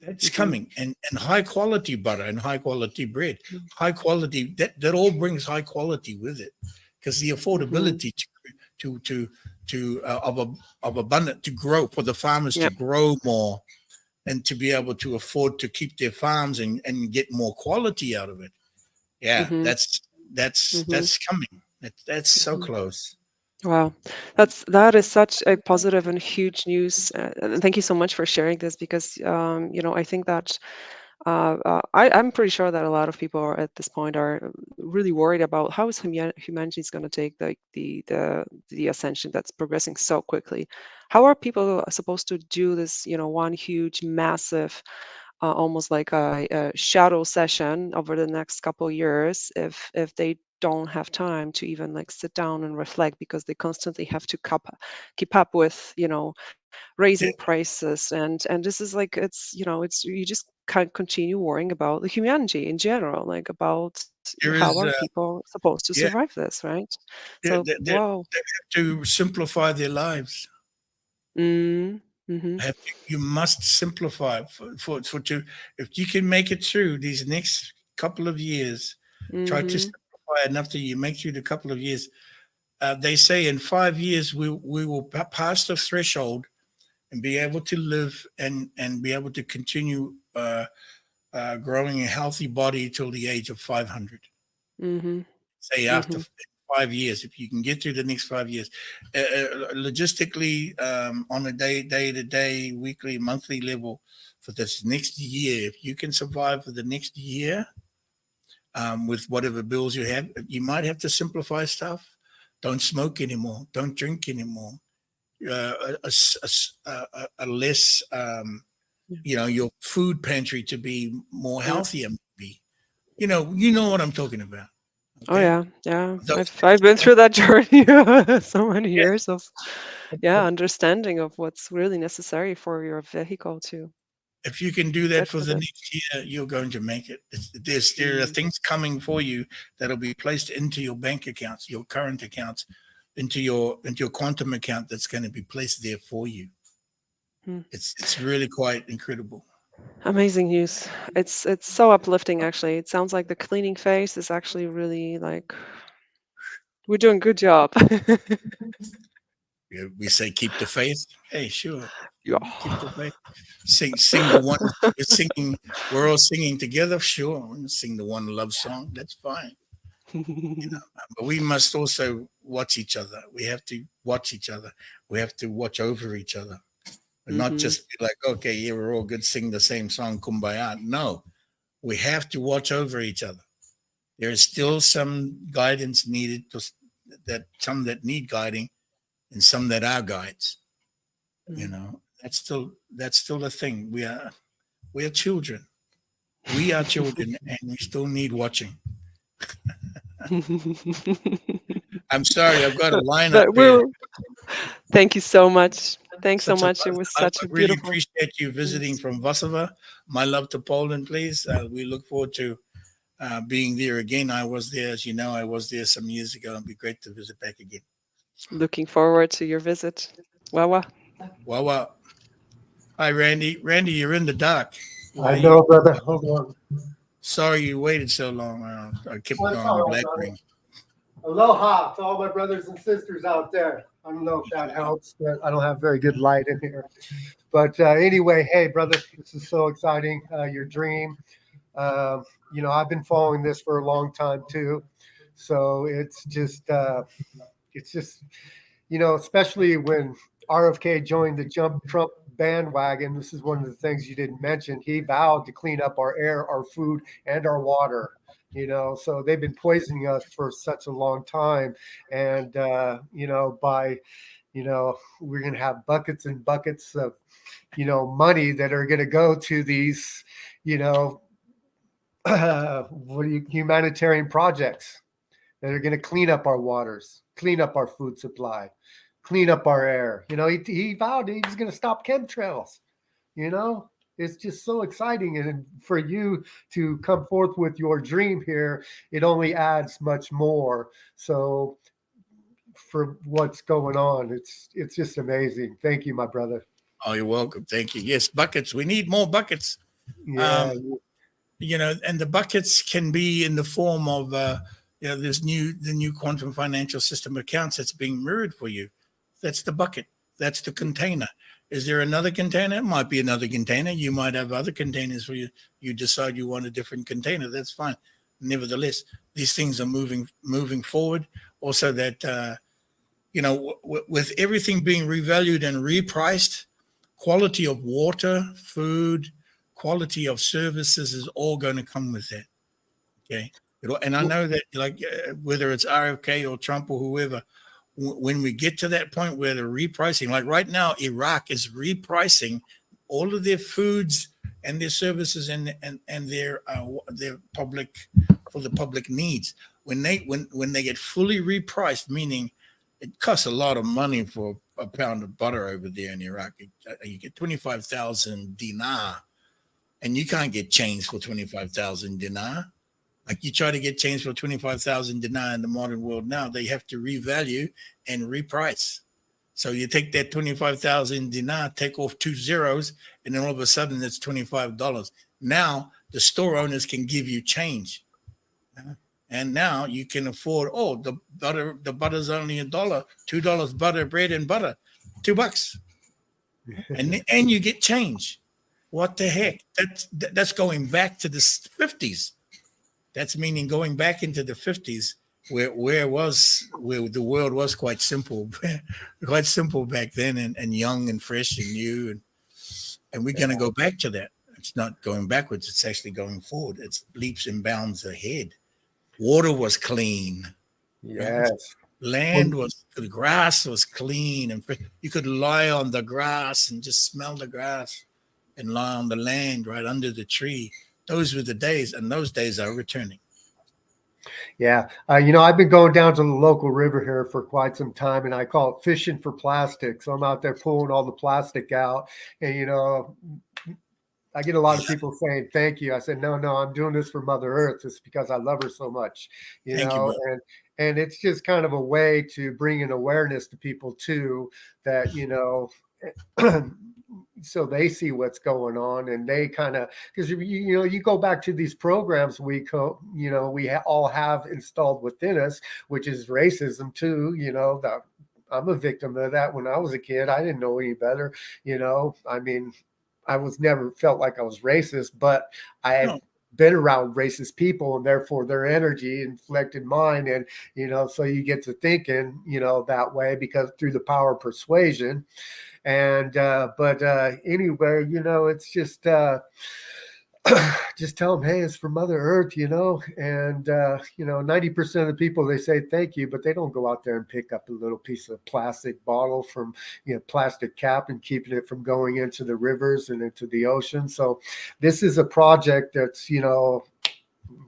That's Mhm. coming, and high quality butter and high quality bread, Mhm. high quality that all brings high quality with it, because the Mhm. affordability to to of abundant to grow for the farmers to Yeah. grow more and to be able to afford to keep their farms and get more quality out of it. Yeah, Mhm. Mhm. that's coming. That's so Mhm. close. Wow, that is such a positive and huge news. And thank you so much for sharing this because I think that I'm pretty sure that a lot of people are at this point are really worried about how is humanity is going to take the ascension that's progressing so quickly. How are people supposed to do this? One huge, massive, almost like a shadow session over the next couple years if they don't have time to even like sit down and reflect because they constantly have to keep up with raising There prices and this is like it's you just can't continue worrying about the humanity in general, like about there how is are people supposed to yeah, survive this, right? they, So they, they wow. have to simplify their lives. Mm, mm-hmm. You must simplify for to if you can make it through these next couple of years, try to Mm-hmm. simplify enough that you make through the couple of years. They say in 5 years we will pass the threshold and be able to live and be able to continue growing a healthy body till the age of 500. Mm-hmm. Say after Mm-hmm. 5 years, if you can get through the next 5 years, logistically, on a day to day, weekly, monthly level, for this next year, if you can survive for the next year, with whatever bills you have, you might have to simplify stuff. Don't smoke anymore. Don't drink anymore. A less, your food pantry to be more Yeah. healthier, maybe. You know what I'm talking about. Oh Okay. yeah, yeah. Those I've been through that journey. So many yeah, years of understanding of what's really necessary for your vehicle to if you can do that get for with the it. next year, you're going to make it. There are Mm. things coming for you that'll be placed into your bank accounts, your current accounts, into your quantum account that's going to be placed there for you. Mm. It's really quite incredible. Amazing news. It's so uplifting actually. It sounds like the cleaning phase is actually really like we're doing a good job. We say keep the faith. Hey, sure, Yeah. keep the faith. Sing the one. We're singing. We're all singing together. Sure, we'll sing the one love song. That's fine. But we must also watch each other. We have to watch each other. We have to watch over each other. And not Hmm. just be like, okay, yeah, we're all good, sing the same song, kumbaya. No, we have to watch over each other. There is still some guidance needed, that some that need guiding and some that are guides. That's still a thing. We are children. We are children, and we still need watching. I'm sorry, I've got a line up But here. thank you so much. Thanks so Such a much. It was I such a really beautiful. appreciate you visiting Yes. from Vassava. My love to Poland, please. We look forward to being there again. I was there, as you know, I was there some years ago. It'd be great to visit back again. Looking forward to your visit. Wawa. Wow, wow. Hi, Randy. Randy, you're in the dark. Why I you? know, brother. Hold on. Sorry you waited so long. I kept Well, it's on all right, black brother. ring. Aloha to all my brothers and sisters out there. I don't know if that helps, but I don't have very good light in here. But anyway, hey, brother, this is so exciting. Your dream. I've been following this for a long time too. So it's just, especially when RFK joined the Jump Trump bandwagon. This is one of the things you didn't mention. He vowed to clean up our air, our food, and our water. So they've been poisoning us for such a long time, and we're going to have buckets and buckets of money that are going to go to these you know humanitarian projects that are going to clean up our waters, clean up our food supply, clean up our air. He vowed he was going to stop chemtrails. It's just so exciting. And for you to come forth with your dream here, it only adds much more. So for what's going on, it's just amazing. Thank you, my brother. Oh, you're welcome. Thank you. Yes, buckets. We need more buckets. Yeah. Um, and the buckets can be in the form of the new quantum financial system accounts that's being mirrored for you. That's the bucket. That's the container. Is there another container? It might be another container. You might have other containers for you. You decide you want a different container. That's fine. Nevertheless, these things are moving forward. Also, that with everything being revalued and repriced, quality of water, food, quality of services is all going to come with that. Okay. And I know that, like, whether it's RFK or Trump or whoever, when we get to that point where they're repricing, like right now, Iraq is repricing all of their foods and their services and their public, for the public needs. When they get fully repriced, meaning it costs a lot of money for a pound of butter over there in Iraq. You get 25,000 dinar, and you can't get change for 25,000 dinar. Like, you try to get change for 25,000 dinar in the modern world now, they have to revalue and reprice. So you take that 25,000 dinar, take off two zeros, and then all of a sudden it's $25. Now the store owners can give you change. And now you can afford, the butter's only $1, $2 butter, bread and butter, $2. And you get change. What the heck? That's going back to the 50s. That's meaning going back into the 50s where the world was quite simple, quite simple back then, and young and fresh and new, and we're gonna go back to that. It's not going backwards, it's actually going forward. It's leaps and bounds ahead. Water was clean. Yes. The grass was clean, and you could lie on the grass and just smell the grass and lie on the land right under the tree. Those were the days, and those days are returning. Yeah. I've been going down to the local river here for quite some time, and I call it fishing for plastic. So I'm out there pulling all the plastic out, and, I get a lot of people saying, thank you. I said, no, I'm doing this for Mother Earth. It's because I love her so much, Thank you, and it's just kind of a way to bring an awareness to people too, that, so they see what's going on, and they kind of, because you go back to these programs we all have installed within us, which is racism too. I'm a victim of that. When I was a kid, I didn't know any better. I was never felt like I was racist, but I had been around racist people, and therefore their energy inflected mine. And, so you get to thinking, that way, because through the power of persuasion. And, but anyway, it's just tell them, hey, it's for Mother Earth, and 90% of the people, they say thank you, but they don't go out there and pick up a little piece of plastic bottle from, plastic cap and keeping it from going into the rivers and into the ocean. So this is a project that's,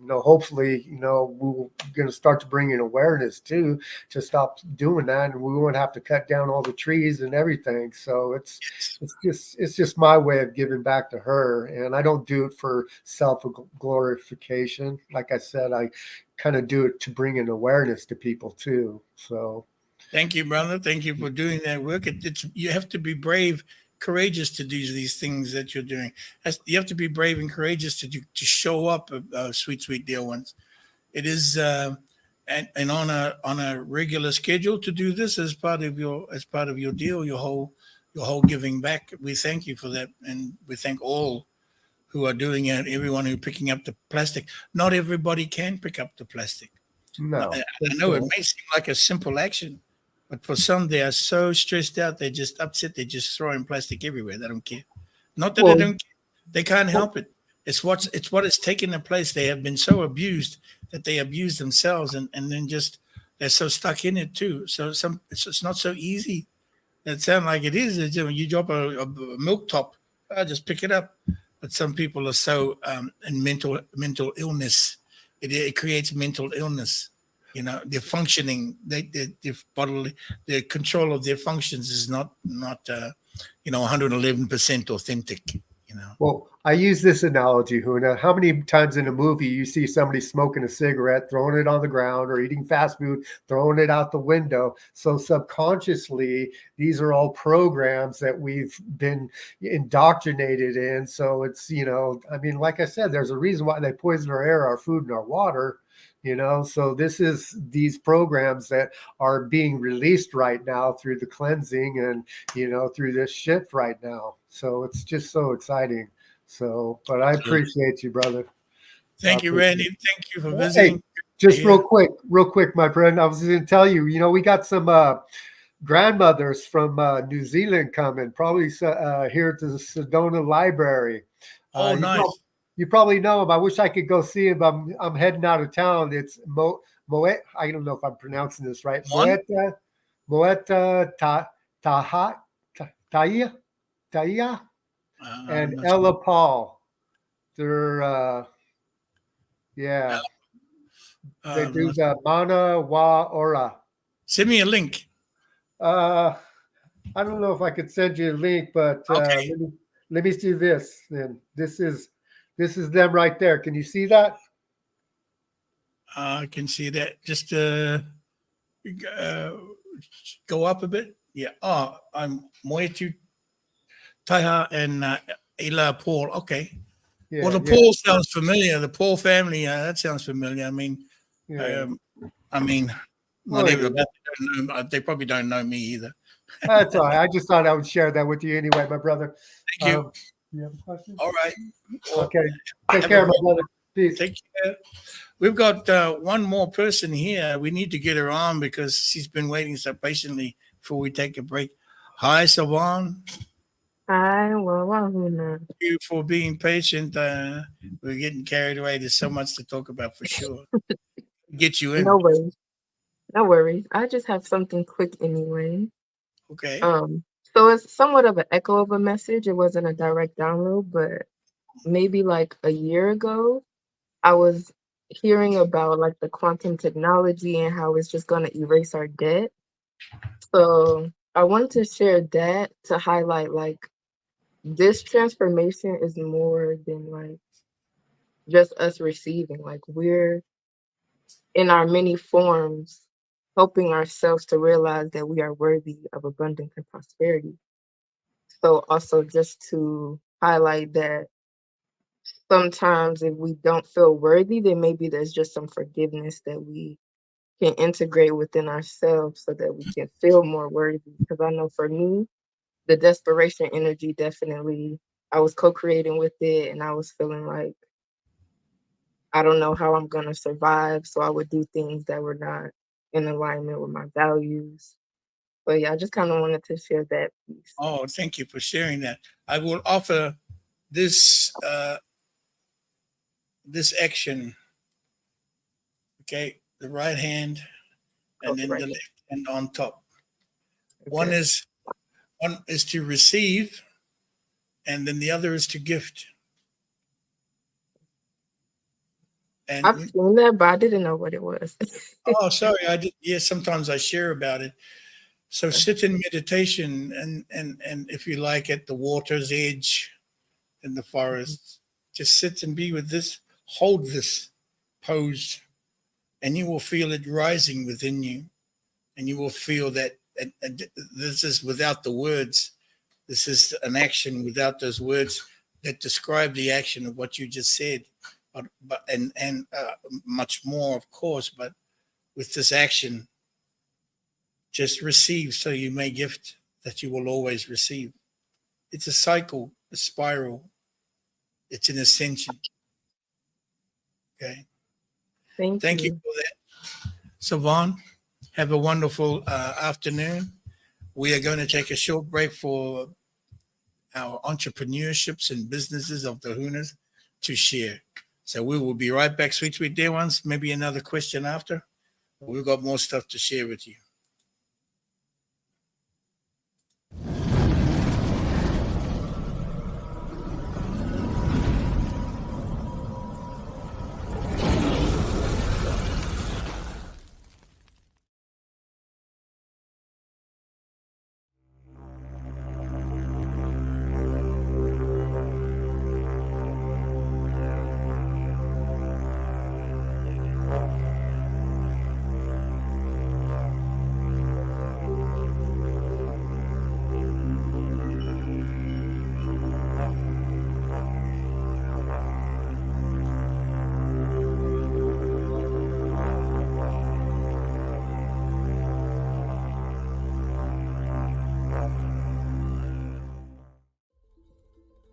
hopefully, we're going to start to bring in awareness too, to stop doing that, and we won't have to cut down all the trees and everything. So it's just my way of giving back to her, and I don't do it for self glorification. Like I said, I kind of do it to bring in awareness to people too. So thank you, brother. Thank you for doing that work. You have to be brave, courageous to do these things that you're doing. You have to be brave and courageous to show up, sweet dear ones. It is and on a regular schedule to do this as part of your deal, your whole giving back. We thank you for that, and we thank all who are doing it. Everyone who's picking up the plastic. Not everybody can pick up the plastic. No, I know it may seem like a simple action, but for some, they are so stressed out, they're just upset, they're just throwing plastic everywhere. They don't care. Not that they don't care. They can't help it. It's what has taken their place. They have been so abused that they abuse themselves, and then just they're so stuck in it too. So it's not so easy. It sounds like it is. You drop a milk top, just pick it up. But some people are so in mental illness. It creates mental illness. Their functioning, their control of their functions is not 111% authentic. Well, I use this analogy, Huna. How many times in a movie you see somebody smoking a cigarette, throwing it on the ground, or eating fast food, throwing it out the window? So subconsciously, these are all programs that we've been indoctrinated in. So it's, like I said, there's a reason why they poison our air, our food, and our water. So this is these programs that are being released right now through the cleansing and, through this shift right now. So it's just so exciting. So, but I appreciate you, brother. Thank you, Randy. Thank you for visiting. Hey, just real quick, my friend. I was going to tell you, we got some grandmothers from New Zealand coming, probably here to the Sedona Library. Oh, nice. You probably know him. I wish I could go see him. I'm heading out of town. It's Moet. I don't know if I'm pronouncing this right. Moeta Taia and Ella Paul. They're they do the Mana Wa Ora. Send me a link. I don't know if I could send you a link, but okay. Let me see this. And this is them right there. Can you see that? I can see that. Just go up a bit. Yeah. I'm Moetu Taiha and Ela Paul. Okay. Yeah, Well, the yeah, Paul sounds familiar. The Paul family, that sounds familiar. yeah. I mean, Oh, not yeah. everybody. They probably don't know me either. That's all right. I just thought I would share that with you anyway, my brother. Thank you. You have a question? All right. Well, Okay. Take have care, a my brother. Peace. Take care. We've got one more person here. We need to get her on because she's been waiting so patiently before we take a break. Hi, Savan. Hi, well, Huna. Thank you for being patient. We're getting carried away. There's so much to talk about for sure. Get you in. No worries. No worries. I just have something quick anyway. Okay. So it's somewhat of an echo of a message. It wasn't a direct download, but maybe like a year ago, I was hearing about like the quantum technology and how it's just going to erase our debt. So I wanted to share that to highlight like this transformation is more than like just us receiving. Like we're in our many forms helping ourselves to realize that we are worthy of abundance and prosperity. So also just to highlight that sometimes if we don't feel worthy, then maybe there's just some forgiveness that we can integrate within ourselves so that we can feel more worthy. Because I know for me, the desperation energy definitely, I was co-creating with it and I was feeling like I don't know how I'm gonna survive. So I would do things that were not in alignment with my values. But yeah, I just kind of wanted to share that piece. Oh, thank you for sharing that. I will offer this this action. Okay, the right hand and then the left hand on top. One Okay. is to receive, and then the other is to gift. And I've seen that, but I didn't know what it was. oh, sorry, I did. Yeah, sometimes I share about it. So sit in meditation, and if you like, at the water's edge in the forest, just sit and be with this. Hold this pose, and you will feel it rising within you, and you will feel that. And this is without the words. This is an action without those words that describe the action of what you just said, but much more, of course. But with this action, just receive so you may gift that you will always receive. It's a cycle, a spiral. It's an ascension. Okay. Thank you for that. Savan, have a wonderful afternoon. We are going to take a short break for our entrepreneurships and businesses of the Hunas to share. So we will be right back, sweet, sweet dear ones. Maybe another question after. We've got more stuff to share with you.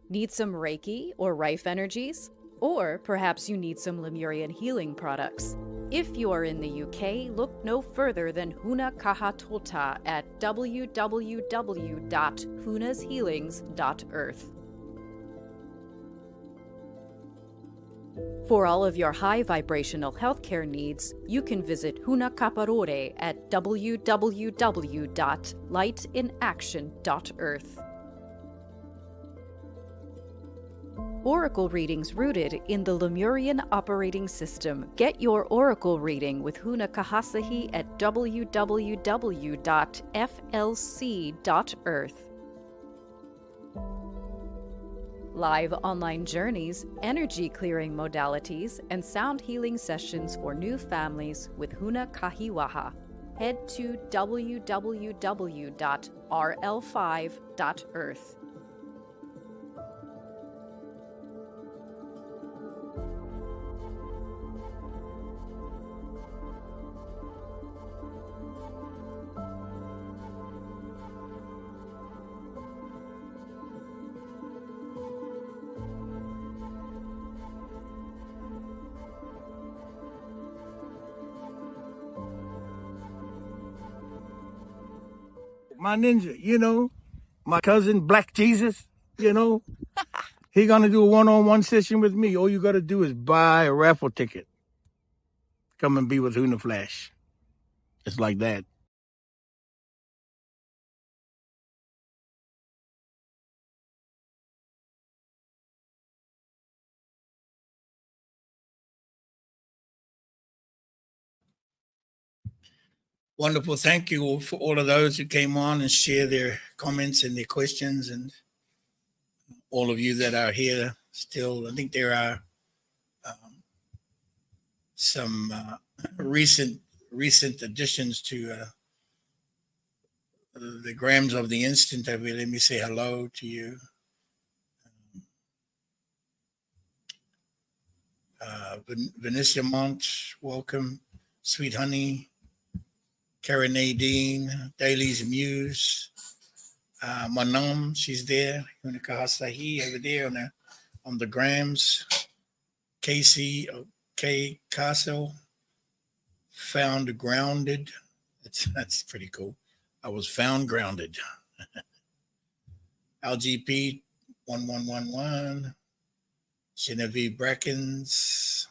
Need some Reiki or Rife energies? Or perhaps you need some Lemurian healing products. If you are in the UK, look no further than Huna Kahatota at www.hunashealings.earth. For all of your high vibrational healthcare needs, you can visit Huna Kaparore at www.lightinaction.earth. Oracle readings rooted in the Lemurian operating system. Get your Oracle reading with Huna Kahasahi at www.flc.earth. Live online journeys, energy clearing modalities, and sound healing sessions for new families with Huna Kahiwaha. Head to www.rl5.earth. my ninja, you know, my cousin Black Jesus, you know, he gonna do a one-on-one session with me. All you gotta do is buy a raffle ticket. Come and be with Huna Flash. It's like that. Wonderful. Thank you for all of those who came on and share their comments and their questions, and all of you that are here still. I think there are some recent additions to the grams of the instant. Let me say hello to you. Vanessa Mont, welcome. Sweet Honey, Karen Nadine, Daly's Muse, Manom, she's there. Unica Hasahi over there on the grams. Casey, K. Castle, found grounded. That's pretty cool. I was found grounded. LGP 1111, Genevieve Brackens,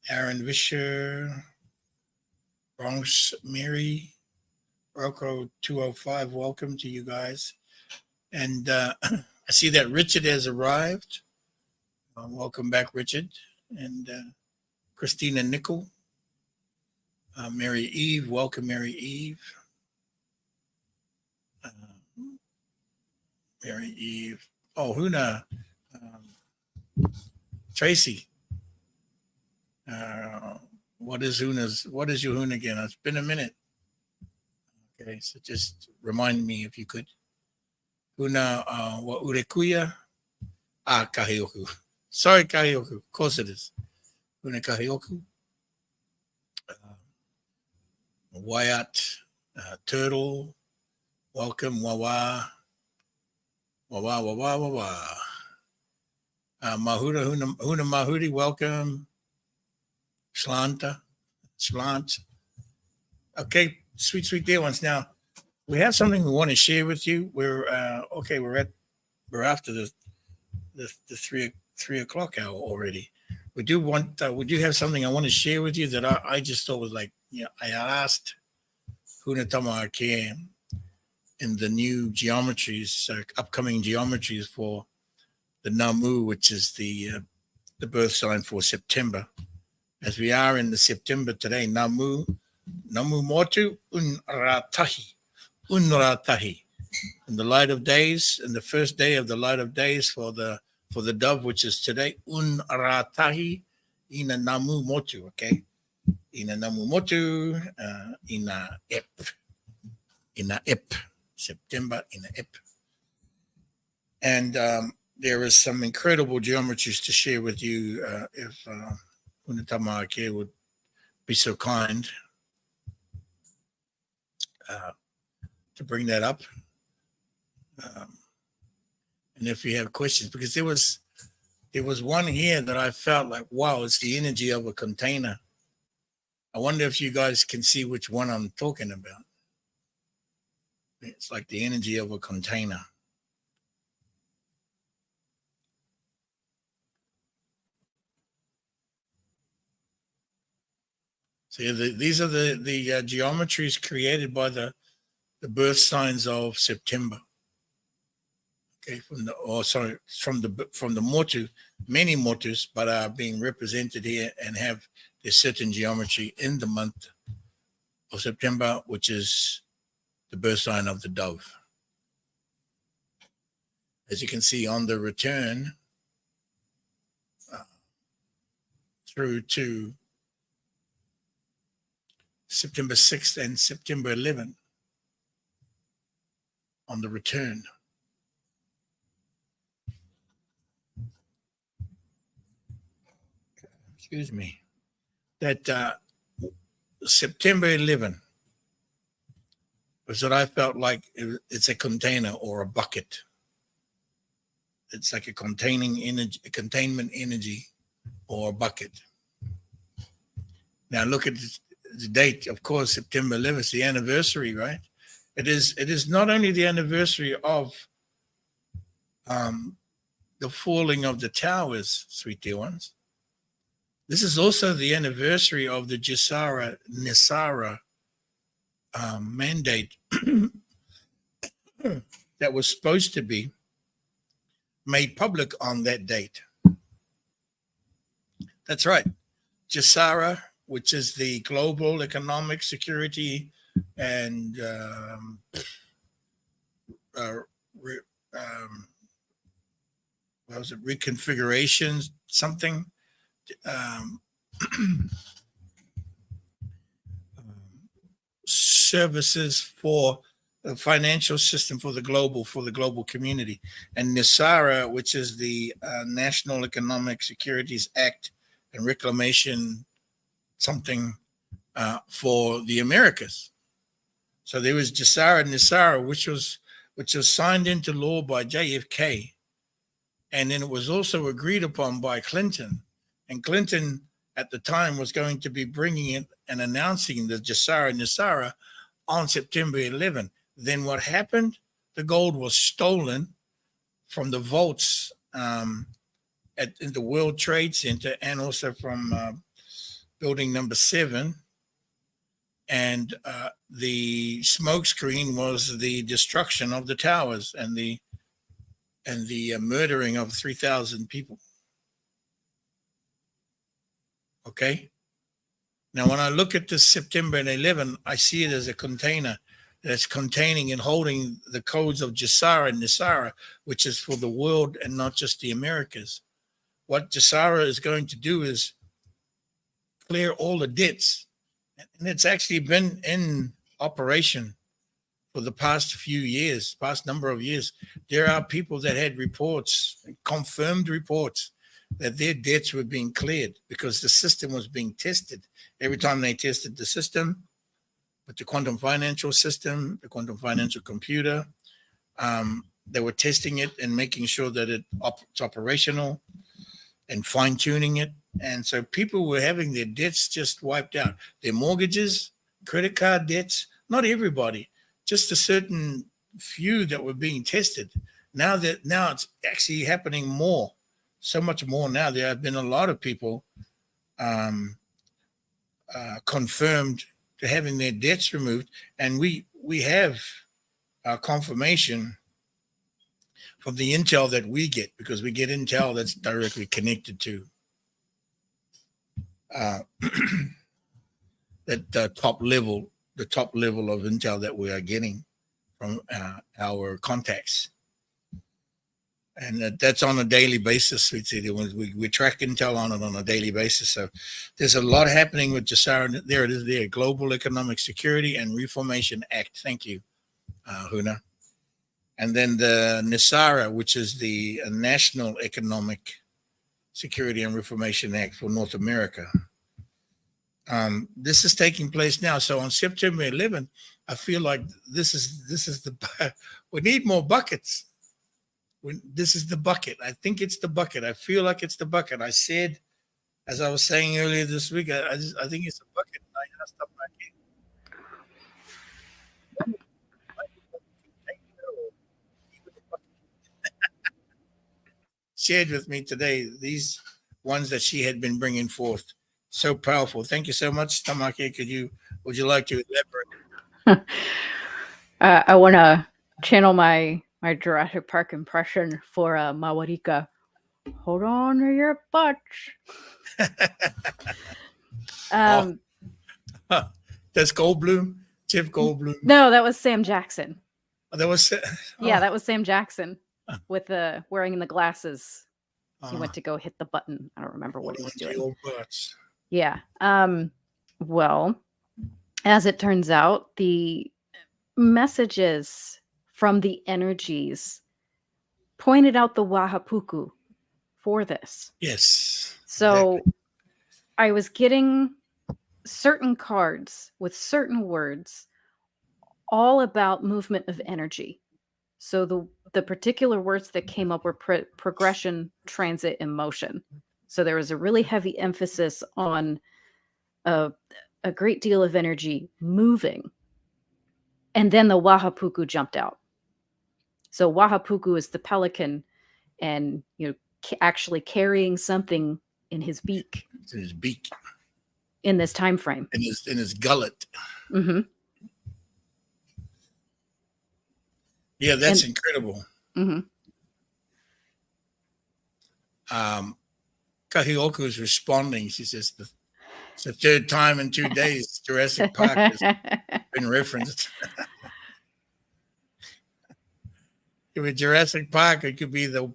Aaron Vischer, Bronx Mary, Rocco 205. Welcome to you guys. And I see that Richard has arrived. Welcome back, Richard. And Christina Nickel, Mary Eve. Welcome, Mary Eve. Mary Eve. Oh, Huna. Tracy. What is your Huna again? It's been a minute. Okay, so just remind me if you could. Huna wa urekuya. Kahioku. Sorry, Kahioku. Of course it is. Huna Kahioku. Wyatt, Turtle. Welcome, Wawa. Wawa, Wawa, Wawa. Mahuda, Huna Mahudi, welcome. Slant. Okay, sweet dear ones. Now, we have something we want to share with you. We're after the 3 o'clock hour already. We do have something I want to share with you that I just thought was like, I asked Huna Tamahake in the new geometries, upcoming geometries for the Namu, which is the birth sign for September. As we are in the September today, Namu Motu Unratahi. In the light of days, in the first day of the light of days for the dove, which is today, Unratahi Ina Namu Motu, okay? Ina Namu Motu, Ina Ep. September, Ina Ep. And there is some incredible geometries to share with you if Huna Tamahake would be so kind to bring that up. And if you have questions, because there was one here that I felt like, wow, it's the energy of a container. I wonder if you guys can see which one I'm talking about. It's like the energy of a container. So these are the geometries created by the birth signs of September. Okay, from the motu, many motus, but are being represented here and have a certain geometry in the month of September, which is the birth sign of the dove. As you can see on the return through to September 6th and September 11th on the return. Excuse me. That September 11th was what I felt like it's a container or a bucket. It's like a containment energy or a bucket. Now look at the date, of course, September 11th, the anniversary, right? It is not only the anniversary of the falling of the towers, sweet dear ones. This is also the anniversary of the Jasara Nisara mandate that was supposed to be made public on that date. That's right. JACKPOT, which is the Global Economic Security and what was it, reconfiguration, something. Services for the financial system for the global community, and NISARA, which is the National Economic Securities Act and Reclamation something for the Americas. So there was JACKPOT and NISARA, which was signed into law by JFK, and then it was also agreed upon by Clinton. And Clinton at the time was going to be bringing it and announcing the JACKPOT and NISARA on September 11. Then what happened? The gold was stolen from the vaults in the World Trade Center and also from building number 7. And the smokescreen was the destruction of the towers and the murdering of 3,000 people. Okay. Now, when I look at this September 11, I see it as a container that's containing and holding the codes of JACKPOT and NISARA, which is for the world and not just the Americas. What JACKPOT is going to do is clear all the debts. And it's actually been in operation for the past number of years. There are people that had reports, confirmed reports, that their debts were being cleared because the system was being tested. Every time they tested the system, with the quantum financial system, the quantum financial computer, they were testing it and making sure that it's operational and fine-tuning it. And so people were having their debts just wiped out. Their mortgages, credit card debts, not everybody, just a certain few that were being tested. Now it's actually happening more, so much more now. There have been a lot of people confirmed to having their debts removed. And we have confirmation from the intel that we get, because we get intel that's directly connected to that top level of intel that we are getting from our contacts. And that's on a daily basis. We track intel on it on a daily basis. So there's a lot happening with JACKPOT. There it is there, Global Economic Security and Reformation Act. Thank you, Huna. And then the NISARA, which is the National Economic Security and Reformation Act for North America. This is taking place now. So on September 11, I feel like this is we need more buckets. This is the bucket. I think it's the bucket. I feel like it's the bucket. I said, as I was saying earlier this week, I think it's a bucket. I asked up my shared with me today these ones that she had been bringing forth. So powerful. Thank you so much, Tamake. Would you like to elaborate? I want to channel my Jurassic Park impression for Mawarika. Hold on to your butts. That's Goldblum, Jeff Goldblum. No, that was Sam Jackson. That was yeah, that was Sam Jackson with the wearing the glasses. He went to go hit the button. I don't remember what he was doing. Yeah. Well, as it turns out, the messages from the energies pointed out the Wahapuku for this. Yes. So exactly. I was getting certain cards with certain words all about movement of energy. So the particular words that came up were progression, transit, and motion. So there was a really heavy emphasis on a great deal of energy moving. And then the Wahapuku jumped out. So Wahapuku is the pelican, and actually carrying something in his beak. It's in his beak. In this time frame. In his gullet. Mm-hmm. Yeah, that's incredible. Mm-hmm. Kahioku is responding. She says, it's the third time in 2 days Jurassic Park has been referenced. With Jurassic Park, it could be the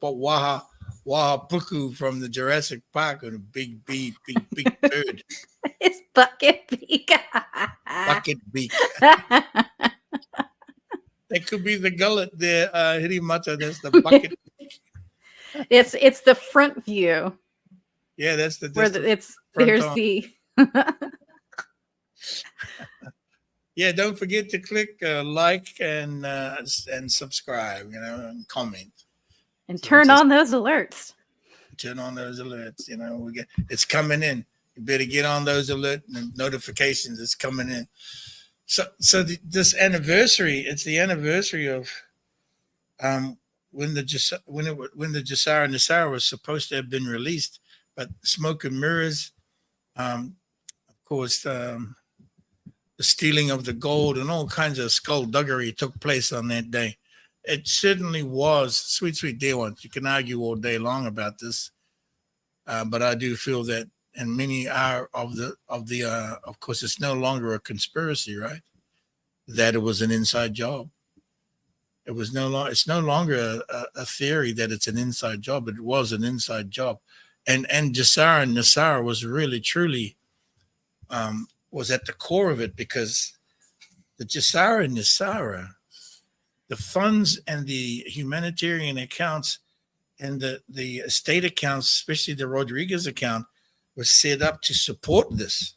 Wahapuku from the Jurassic Park, and a big bird. His bucket beak. Bucket beak. That could be the gullet there, Hirimata. That's the bucket. It's the front view. Yeah, that's the. Here's the. Yeah, don't forget to click like and subscribe, and comment, and turn on those alerts. Turn on those alerts. It's coming in. You better get on those alert notifications. It's coming in. So this anniversary, it's the anniversary of when the Jasara Nisara was supposed to have been released, but smoke and mirrors, of course, the stealing of the gold and all kinds of skullduggery took place on that day. It certainly was sweet dear ones. You can argue all day long about this, but I do feel that, and many are of course, it's no longer a conspiracy, right? That it was an inside job. It's no longer a theory that it's an inside job. It was an inside job, and Jasara and Nisara was really truly was at the core of it, because the Jasara and Nisara, the funds and the humanitarian accounts and the estate accounts, especially the Rodriguez account, was set up to support this,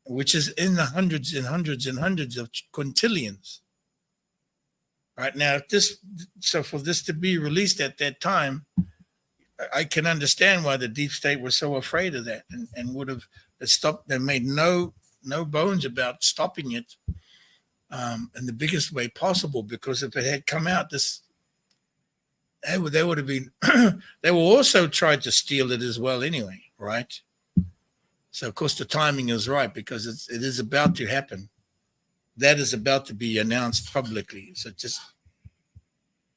which is in the hundreds and hundreds and hundreds of quintillions. Right now, for this to be released at that time, I can understand why the deep state was so afraid of that and would have stopped. They made no bones about stopping it in the biggest way possible, because if it had come out, they would have been. They will also try to steal it as well, anyway, right? So of course the timing is right, because it is about to happen. That is about to be announced publicly. So just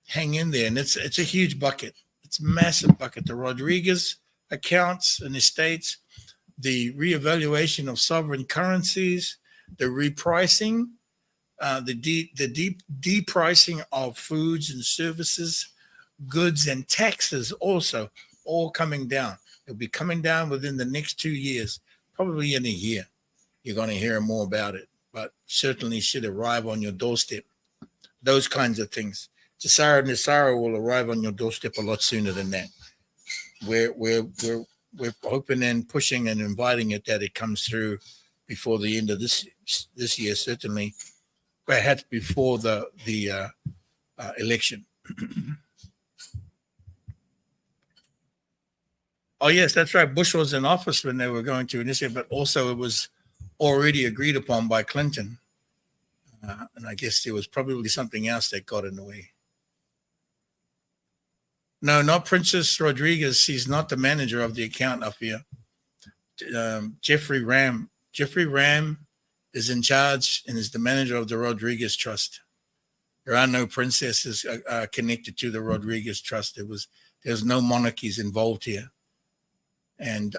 hang in there, and it's a huge bucket. It's a massive bucket. The Rodriguez accounts and estates, the reevaluation of sovereign currencies, the repricing, the depricing of foods and services, goods and taxes, also all coming down. It'll be coming down within the next 2 years, probably in a year. You're going to hear more about it, but certainly should arrive on your doorstep. Those kinds of things. Jasara and Nisara will arrive on your doorstep a lot sooner than that. We're hoping and pushing and inviting it that it comes through before the end of this year, certainly, perhaps before the election. Oh, yes, that's right. Bush was in office when they were going to initiate, but also it was already agreed upon by Clinton. And I guess there was probably something else that got in the way. No, not Princess Rodriguez. She's not the manager of the account up here. Jeffrey Ram. Jeffrey Ram is in charge and is the manager of the Rodriguez Trust. There are no princesses connected to the Rodriguez Trust. There's no monarchies involved here. And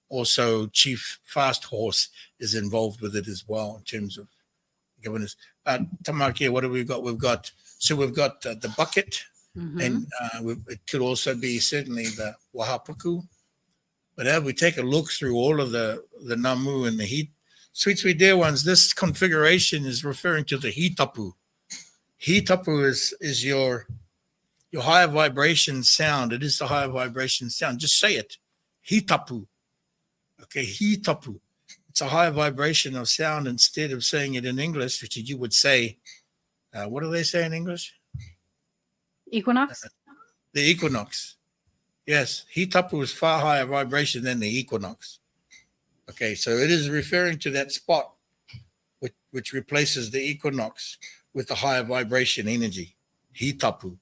also Chief Fast Horse is involved with it as well in terms of governance. Tamaki, what have we got? We've got the bucket, and it could also be certainly the Wahapuku. But as we take a look through all of the Namu and the heat, sweet dear ones, this configuration is referring to the Hitapu. Hitapu is your higher vibration sound. It is the higher vibration sound. Just say it. Hitapu. Okay, Hitapu. It's a higher vibration of sound. Instead of saying it in English, which you would say, what do they say in English? Equinox? The equinox. Yes, Hitapu is far higher vibration than the equinox. Okay, so it is referring to that spot which replaces the equinox with the higher vibration energy, Hitapu.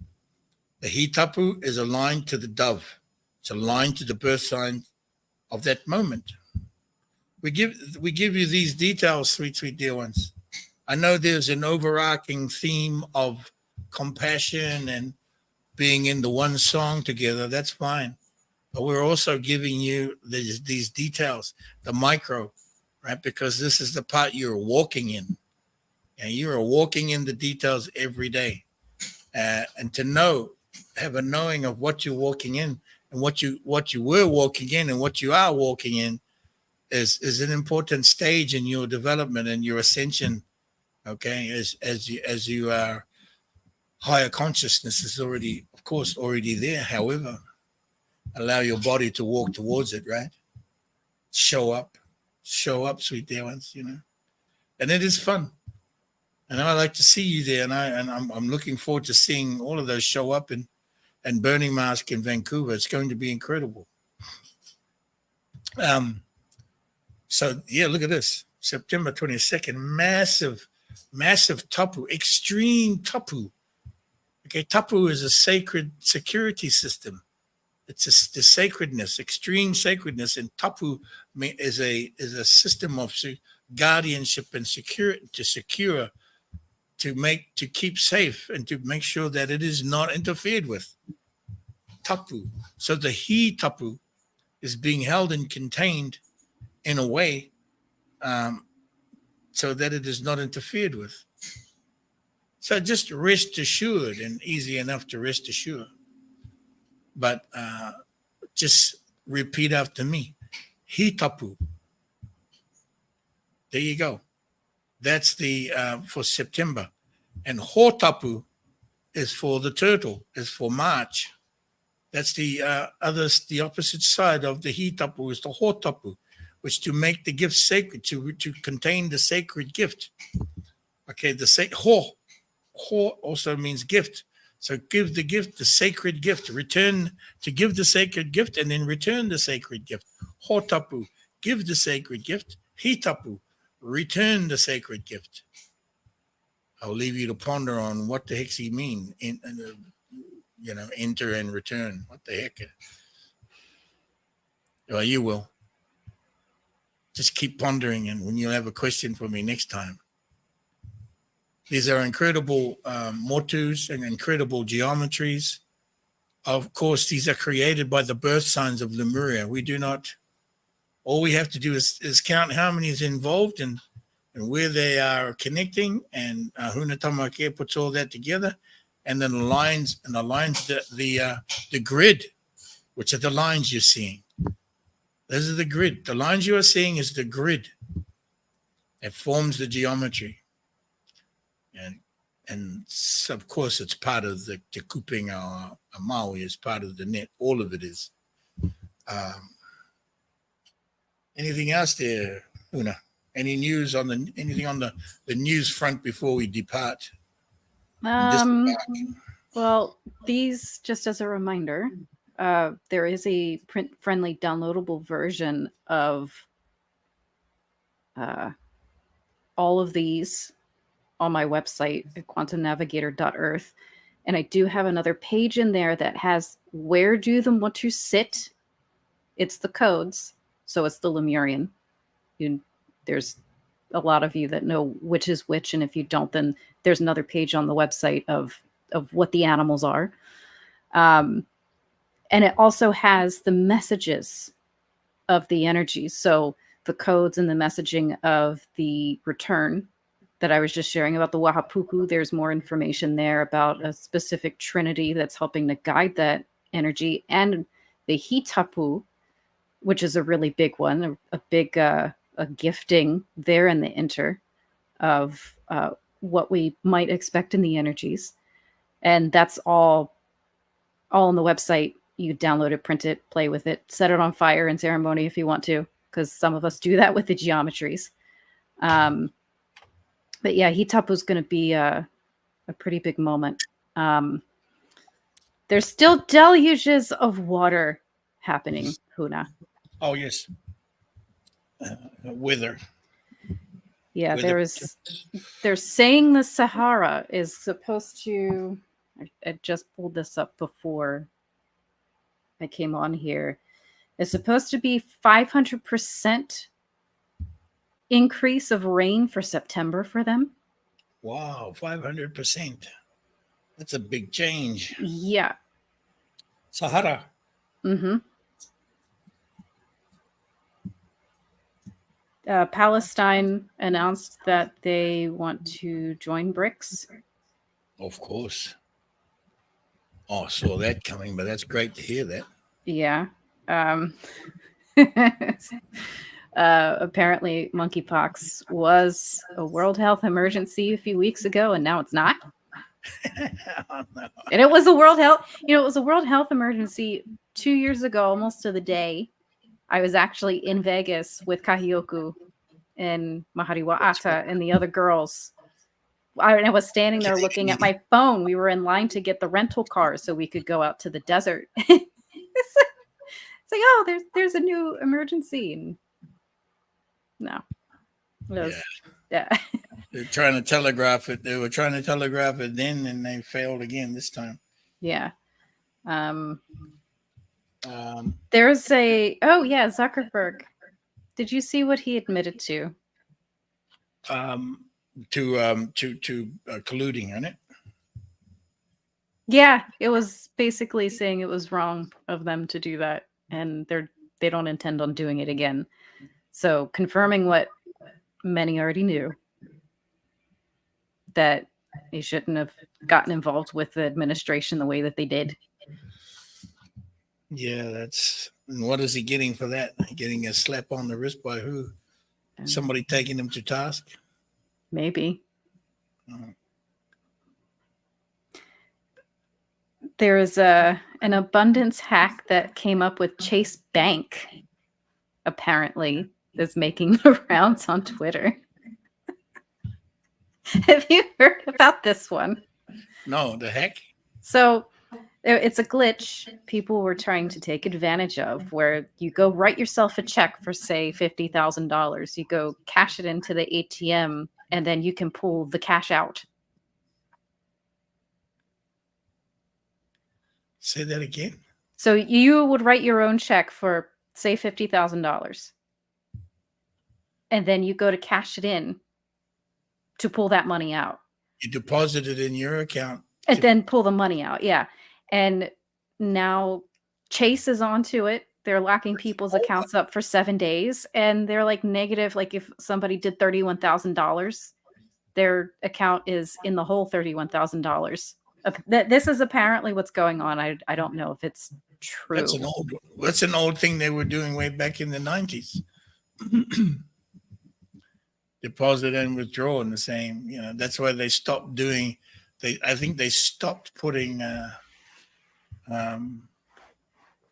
The Hitapu is aligned to the dove. It's aligned to the birth sign of that moment. We give you these details, sweet, sweet dear ones. I know there's an overarching theme of compassion and being in the one song together. That's fine. But we're also giving you these details, the micro, right? Because this is the part you're walking in. And you are walking in the details every day. And to have a knowing of what you're walking in and what you were walking in and what you are walking in is an important stage in your development and your ascension. Okay, as you are higher consciousness is already, of course, already there. However, allow your body to walk towards it, right? Show up, sweet dear ones, and it is fun. And I like to see you there, and I'm looking forward to seeing all of those show up and Burning Mask in Vancouver. It's going to be incredible. So yeah, look at this. September 22nd, massive tapu, extreme tapu. Okay, tapu is a sacred security system. It's the sacredness, extreme sacredness, and tapu is a system of guardianship and secure, to keep safe and to make sure that it is not interfered with. Tapu. So the he tapu is being held and contained in a way so that it is not interfered with. So just rest assured, and easy enough to rest assured. But just repeat after me. He tapu. There you go. That's the for September. And ho tapu is for the turtle, is for March. That's the opposite side of the he tapu is the ho tapu, which to make the gift sacred, to contain the sacred gift. Okay, ho also means gift. So give the gift, the sacred gift, give the sacred gift and then return the sacred gift. Ho tapu, give the sacred gift. He tapu, return the sacred gift. I'll leave you to ponder on what the heck's he mean. Enter and return. What the heck? Well, you will. Just keep pondering, and when you have a question for me next time. These are incredible motus and incredible geometries. Of course, these are created by the birth signs of Lemuria. All we have to do is count how many is involved and where they are connecting, and Huna Tamake puts all that together and then aligns the grid, which are the lines you're seeing. Those are the grid. The lines you are seeing is the grid. It forms the geometry. And so of course, it's part of the Te Kupinga Maui, is part of the net. All of it is. Anything else there, Huna? Any news on anything on the news front before we depart? Well, these, just as a reminder, there is a print-friendly downloadable version of all of these on my website at quantumnavigator.earth. And I do have another page in there that has where do them want to sit. It's the codes. So it's the Lemurian. There's a lot of you that know which is which. And if you don't, then there's another page on the website of what the animals are. And it also has the messages of the energies. So the codes and the messaging of the return that I was just sharing about the Wahapuku. There's more information there about a specific trinity that's helping to guide that energy. And the Hitapu, which is a really big one, a big a gifting there in the inter of what we might expect in the energies. And that's all on the website. You download it, print it, play with it, set it on fire in ceremony if you want to, because some of us do that with the geometries. But yeah, Hitapu is going to be a pretty big moment. There's still deluges of water happening, Huna. Oh, yes. Weather. Yeah, they're saying the Sahara is supposed to. I just pulled this up before I came on here. It's supposed to be 500% increase of rain for September for them. Wow, 500%. That's a big change. Yeah. Sahara. Mm-hmm. Palestine announced that they want to join BRICS. Of course. Oh, saw that coming, but that's great to hear that. Yeah. Apparently, monkeypox was a World Health emergency a few weeks ago, and now it's not. Oh, no. And it was a World Health, it was a World Health emergency 2 years ago, almost to the day. I was actually in Vegas with Kahioku and Mahariwa Ata and the other girls. I was standing there looking at my phone. We were in line to get the rental car so we could go out to the desert. It's like, oh, there's a new emergency. And no. Yeah. They're trying to telegraph it. They were trying to telegraph it then, and they failed again this time. Yeah. There's Zuckerberg. Did you see what he admitted to? Colluding on it. Yeah, it was basically saying it was wrong of them to do that, and they don't intend on doing it again. So confirming what many already knew, that they shouldn't have gotten involved with the administration the way that they did. Yeah, and what is he getting for that? Getting a slap on the wrist by who? Somebody taking him to task? Maybe. There is an abundance hack that came up with Chase Bank, apparently, is making the rounds on Twitter. Have you heard about this one? No, the heck? So it's a glitch people were trying to take advantage of, where you go write yourself a check for, say, $50,000. You go cash it into the ATM, and then you can pull the cash out. Say that again. So you would write your own check for, say, $50,000. And then you go to cash it in to pull that money out. You deposit it in your account. And then pull the money out, yeah. And now Chase is onto it. They're locking people's accounts up for 7 days. And they're like negative, like if somebody did $31,000, their account is in the whole $31,000. This is apparently what's going on. I don't know if it's true. That's an old thing they were doing way back in the 90s. Deposit and withdraw in the same, that's why they stopped doing. I think they stopped putting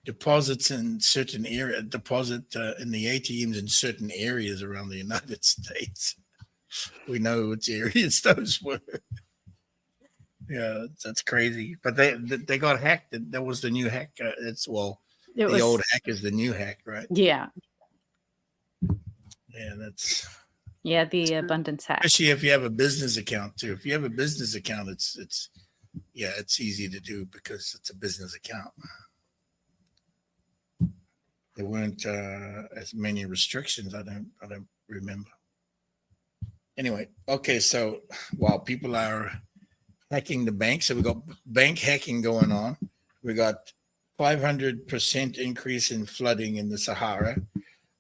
deposits in certain area, in the ATMs in certain areas around the United States. We know which areas those were. Yeah, that's crazy. But they got hacked. That was the new hack. The old hack is the new hack, right? Yeah. Yeah, that's. Yeah, the abundance hack. Especially if you have a business account too. If you have a business account, it's easy to do because it's a business account. There weren't as many restrictions. I don't remember. Anyway, okay, so while people are hacking the bank, so we got bank hacking going on. We got 500% increase in flooding in the Sahara,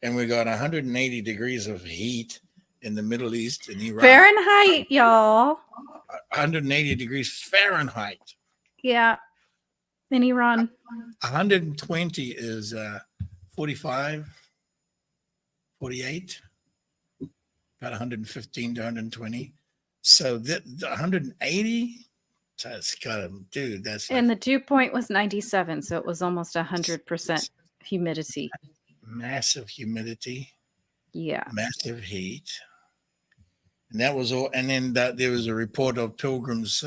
and we got 180 degrees of heat in the Middle East and Iran. Fahrenheit, y'all. 180 degrees Fahrenheit. Yeah, in Iran. 120 is 45, 48. About 115 to 120. So the 180, that's kind of, dude, that's. And the dew point was 97, so it was almost 100% humidity. Massive humidity. Yeah. Massive heat. And that was all. And then there was a report of pilgrims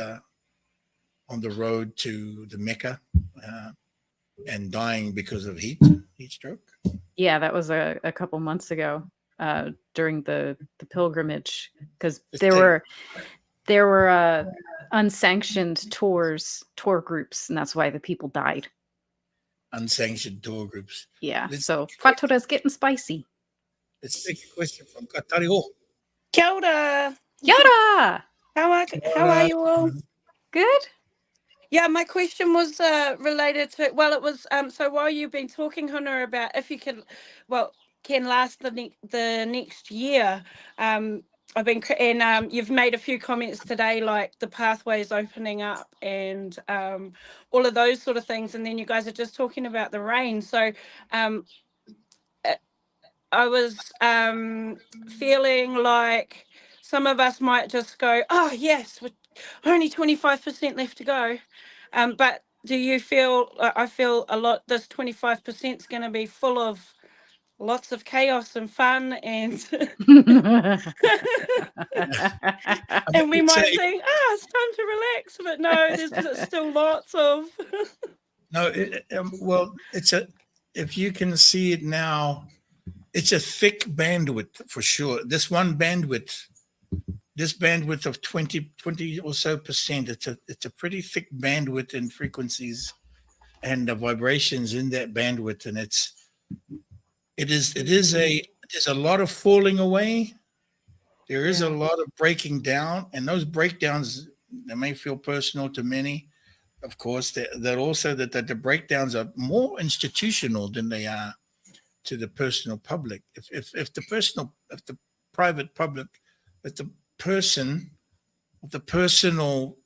on the road to the Mecca and dying because of heat stroke. Yeah, that was a couple months ago. during the pilgrimage, because there were unsanctioned tour groups, and that's why the people died. Unsanctioned tour groups. Yeah. So Fatura's getting spicy. Let's take a question from Katario. Kia ora. Kia ora. How are you all? Good. Yeah, my question was related to, well, it was, so while you've been talking, Huna, about if you can last the next year, I've been, and you've made a few comments today, like the pathways opening up and all of those sort of things. And then you guys are just talking about the rain. So I was feeling like some of us might just go, oh, yes, only 25% left to go. But do you feel, I feel a lot, this 25% is going to be full of lots of chaos and fun, and and we might think, it's time to relax, but no, there's still lots of no. Well, if you can see it now, it's a thick bandwidth for sure. This bandwidth of 20 or so percent, it's a pretty thick bandwidth in frequencies and the vibrations in that bandwidth, and there's a lot of falling away. There is a lot of breaking down, and those breakdowns, they may feel personal to many, of course. That also that the breakdowns are more institutional than they are to the personal public. If the private public, if the personal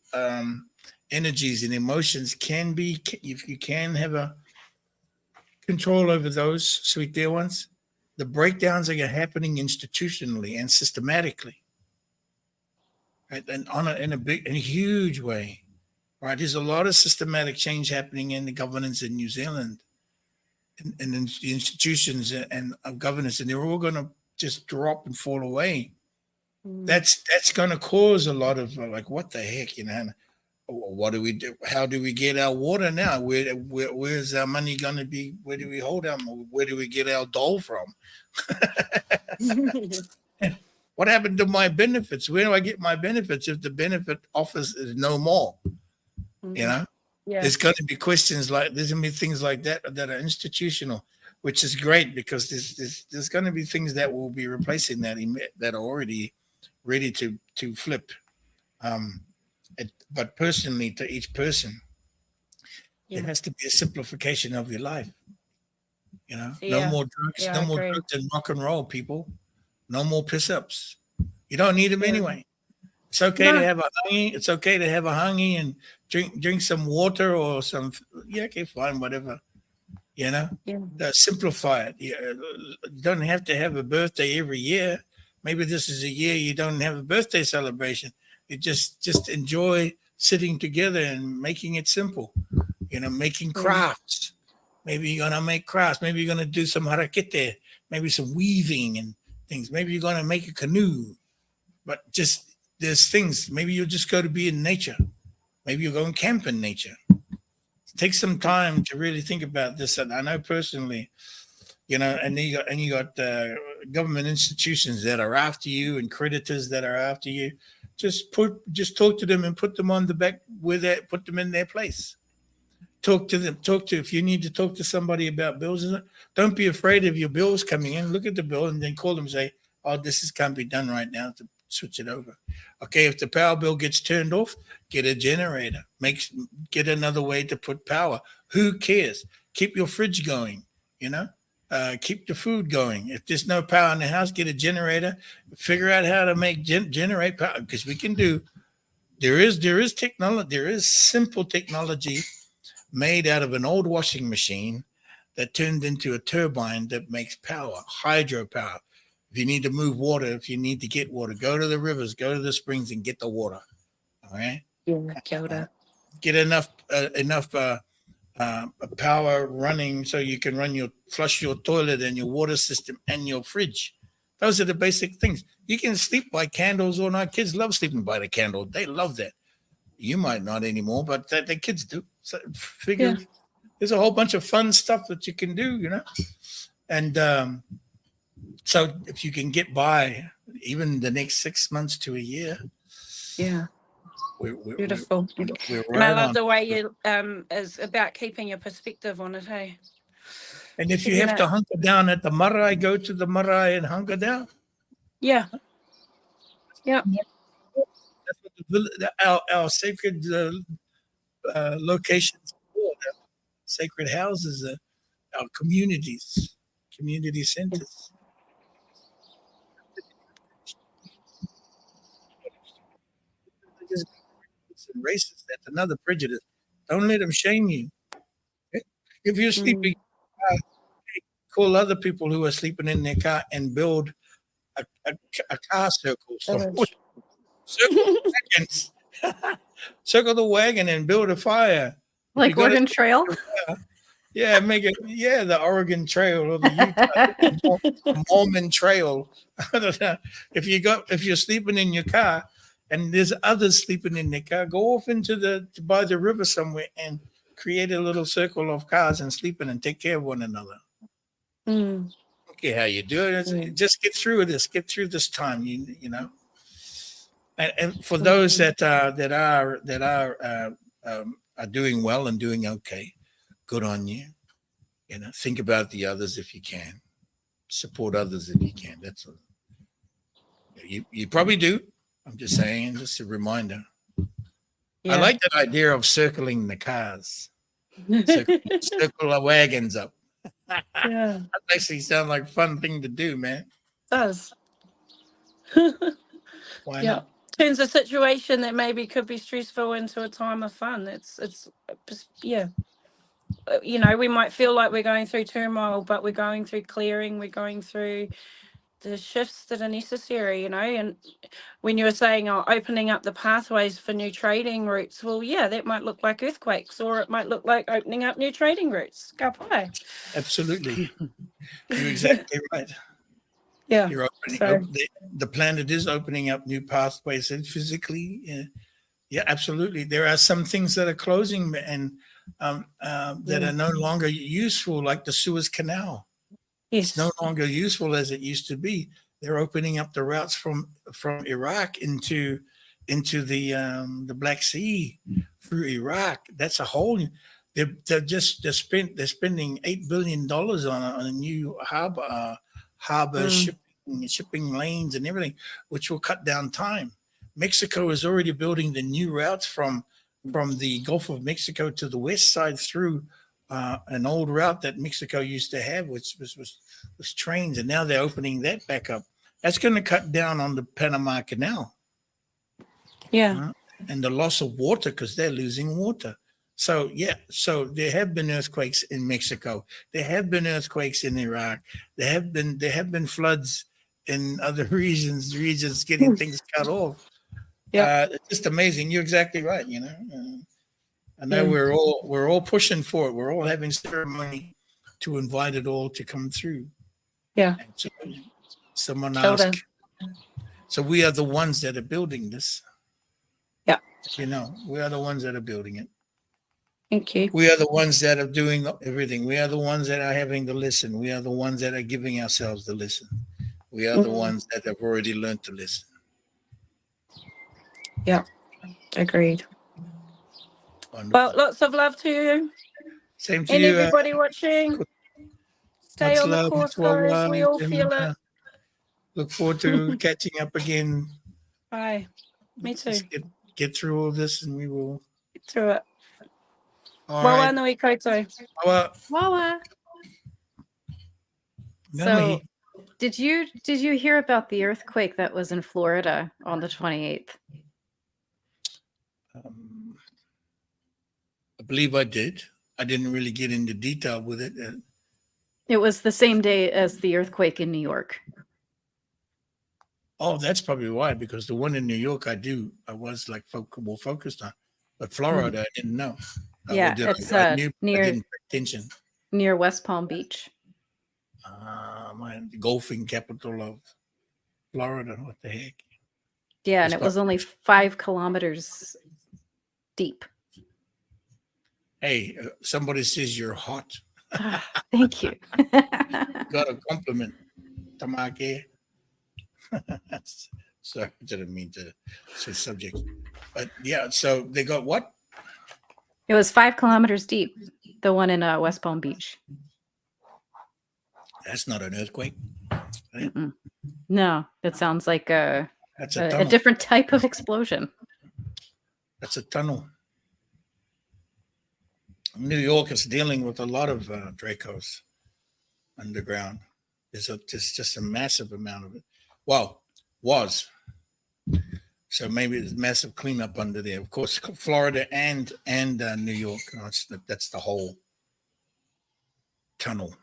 energies and emotions if you can have a control over those, sweet dear ones, the breakdowns are happening institutionally and systematically, right? And in a huge way, right? There's a lot of systematic change happening in the governance in New Zealand, and the institutions and of governance, and they're all going to just drop and fall away. That's going to cause a lot of like, what the heck, what do we do? How do we get our water now? Where's our money going to be? Where do we hold them? Where do we get our dole from? What happened to my benefits? Where do I get my benefits if the benefit office is no more? Yeah. There's going to be questions like, there's going to be things like that are institutional, which is great, because there's going to be things that will be replacing that are already ready to flip. But personally, to each person, it has to be a simplification of your life. No more drugs, no more drugs and rock and roll, people. No more piss-ups. You don't need them anyway. It's okay to have a hangy. It's okay to have a hangy and drink some water or some. Yeah, okay, fine, whatever. Simplify it. You don't have to have a birthday every year. Maybe this is a year you don't have a birthday celebration. You just enjoy sitting together and making it simple. Making crafts. Maybe you're gonna make crafts. Maybe you're gonna do some harakete. Maybe some weaving and things. Maybe you're gonna make a canoe. But there's things. Maybe you'll just go to be in nature. Maybe you'll go and camp in nature. Take some time to really think about this. And I know personally, and you got government institutions that are after you and creditors that are after you. Just talk to them and put them on the back put them in their place. Talk to them. If you need to talk to somebody about bills, don't be afraid of your bills coming in. Look at the bill and then call them and say, oh, can't be done right now, to switch it over. Okay, if the power bill gets turned off, get a generator. Get another way to put power. Who cares? Keep your fridge going, keep the food going. If there's no power in the house, get a generator. Figure out how to generate power, because we can do. There is technology. There is simple technology made out of an old washing machine that turned into a turbine that makes power, hydropower. If you need to move water, if you need to get water, go to the rivers, go to the springs, and get the water. All right. Get enough power running so you can flush your toilet and your water system and your fridge. Those are the basic things. You can sleep by candles all night. Kids love sleeping by the candle. They love that. You might not anymore, but the kids do. So there's a whole bunch of fun stuff that you can do, and So if you can get by even the next 6 months to a year, Yeah. we're Beautiful. we're And I right love on. the way you is about keeping your perspective on it, hey? And if you Keeping have to it, hunker down at the marae, go to the marae and hunker down. yeah. Yeah. That's what our sacred locations are for, the sacred houses, our communities, community centers. Religious and racist. That's another prejudice. Don't let them shame you. If you're sleeping, call other people who are sleeping in their car and build a car circle. So Village. circle the wagons, circle the wagon and build a fire. If Like you got Oregon Trail. yeah, make it. Yeah, the Oregon Trail or the Utah Mormon Trail. I don't know. If you're sleeping in your car and there's others sleeping in their car, go off by the river somewhere and create a little circle of cars and sleeping and take care of one another. Mm. Okay, how you do it? Just get through this. Get through this time. You know. And for those that are doing well and doing okay, good on you. You know, think about the others if you can. Support others if you can. That's all. You probably do. I'm just saying, just a reminder. Yeah. I like that idea of circling the cars. Circle the wagons up. Yeah. That actually sounds like a fun thing to do, man. It does. Why Yeah. not? Turns a situation that maybe could be stressful into a time of fun. It's yeah. You know, we might feel like we're going through turmoil, but we're going through clearing, we're going through the shifts that are necessary, you know. And when you were saying, oh, opening up the pathways for new trading routes, well, yeah, that might look like earthquakes, or it might look like opening up new trading routes. Kapai. Absolutely. You're exactly right. Yeah. You're opening So, the planet is opening up new pathways and physically. Yeah, absolutely. There are some things that are closing and that are no longer useful, like the Suez Canal. yes. It's no longer useful as it used to be. They're opening up the routes from Iraq into the Black Sea through Iraq. That's a whole. They're spending $8 billion on a new harbor shipping lanes and everything, which will cut down time. Mexico is already building the new routes from the Gulf of Mexico to the west side through an old route that Mexico used to have, which was trains, and now they're opening that back up. That's going to cut down on the Panama Canal. Yeah. And the loss of water because they're losing water. So yeah, so there have been earthquakes in Mexico. There have been earthquakes in Iraq. There have been floods in other regions getting things cut off. Yeah. It's just amazing. You're exactly right. You know, I know we're all pushing for it. We're all having ceremony to invite it all to come through. Yeah. Absolutely. Someone Kilda. asked. So we are the ones that are building this. Yeah. You know, we are the ones that are building it. Thank you. We are the ones that are doing everything. We are the ones that are having to listen. We are the ones that are giving ourselves to listen. We are the ones that have already learned to listen. Yeah. Agreed. Wonderful. Well, lots of love to you. Same to and you. everybody watching. Stay Much on the love, course, much guys. love, We all and, feel it. Look forward to catching up again. Bye. Me too. Let's get through all this, and we will Get through it. All Wawa right. nui koutou. Wawa. Nami. So, did you hear about the earthquake that was in Florida on the 28th? I believe I did. I didn't really get into detail with it. It was the same day as the earthquake in New York. Oh, that's probably why, because the one in New York I was like more focused on. But Florida, I didn't know. Yeah, it's I knew, near, I didn't pay attention. Near West Palm Beach. The golfing capital of Florida. What the heck? Yeah, and it was only 5 kilometers deep. Hey, somebody says you're hot. Thank you. Got a compliment. tamake. Sorry, I didn't mean to switch subjects. But yeah, so they got what? It was 5 kilometers deep, the one in West Palm Beach. That's not an earthquake. Mm-mm. No, it sounds like That's a different type of explosion. That's a tunnel. New York is dealing with a lot of Dracos underground. There's just a massive amount of it. Well, was. So maybe there's massive cleanup under there. Of course, Florida and New York. That's the whole tunnel.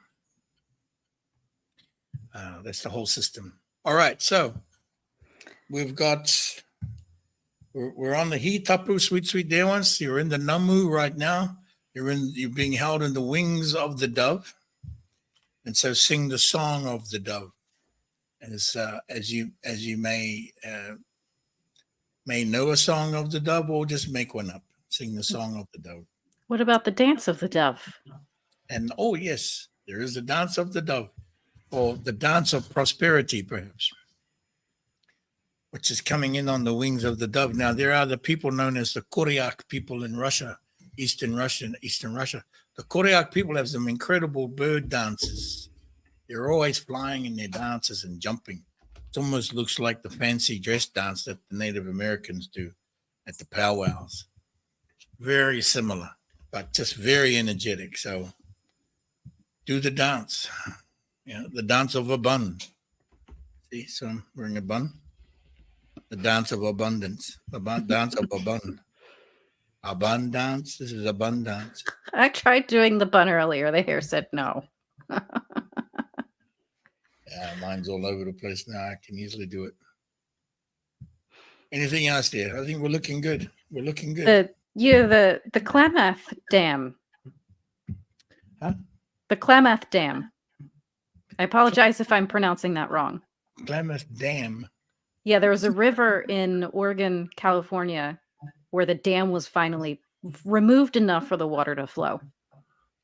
That's the whole system. All right, so we're on the Hitapu, sweet dear ones. You're in the Namu right now. You're being held in the wings of the dove, and so sing the song of the dove, as you may know a song of the dove, or just make one up. Sing the song of the dove. What about the dance of the dove? And oh yes, there is the dance of the dove, or the dance of prosperity, perhaps, which is coming in on the wings of the dove. Now there are the people known as the Koryak people in Russia. Eastern Russia. The Koryak people have some incredible bird dances. They're always flying in their dances and jumping. It almost looks like the fancy dress dance that the Native Americans do at the powwows. Very similar, but just very energetic. So do the dance. Yeah, the dance of a bun. See, so I'm wearing a bun. The dance of abundance. The dance of a bun. Abundance. This is abundance. I tried doing the bun earlier. The hair said no. Yeah, mine's all over the place now. I can easily do it. Anything else there? I think we're looking good. We're looking good. The Klamath Dam. Huh? The Klamath Dam. I apologize if I'm pronouncing that wrong. Klamath Dam. Yeah, there was a river in Oregon, California, where the dam was finally removed enough for the water to flow.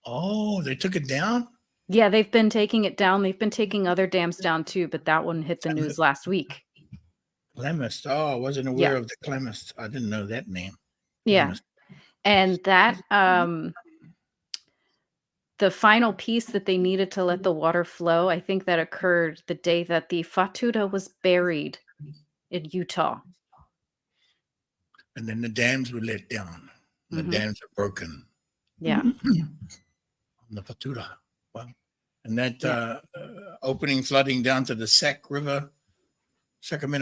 Oh, they took it down? Yeah, they've been taking it down. They've been taking other dams down too, but that one hit the news last week. Klamath. Oh, I wasn't aware of the Klamath. I didn't know that name. Yeah. Klamath. And that the final piece that they needed to let the water flow, I think that occurred the day that the Fatuta was buried in Utah. And then the dams were let down. The dams are broken. Yeah. The Fatuta. Wow. And that opening flooding down to the Sacramento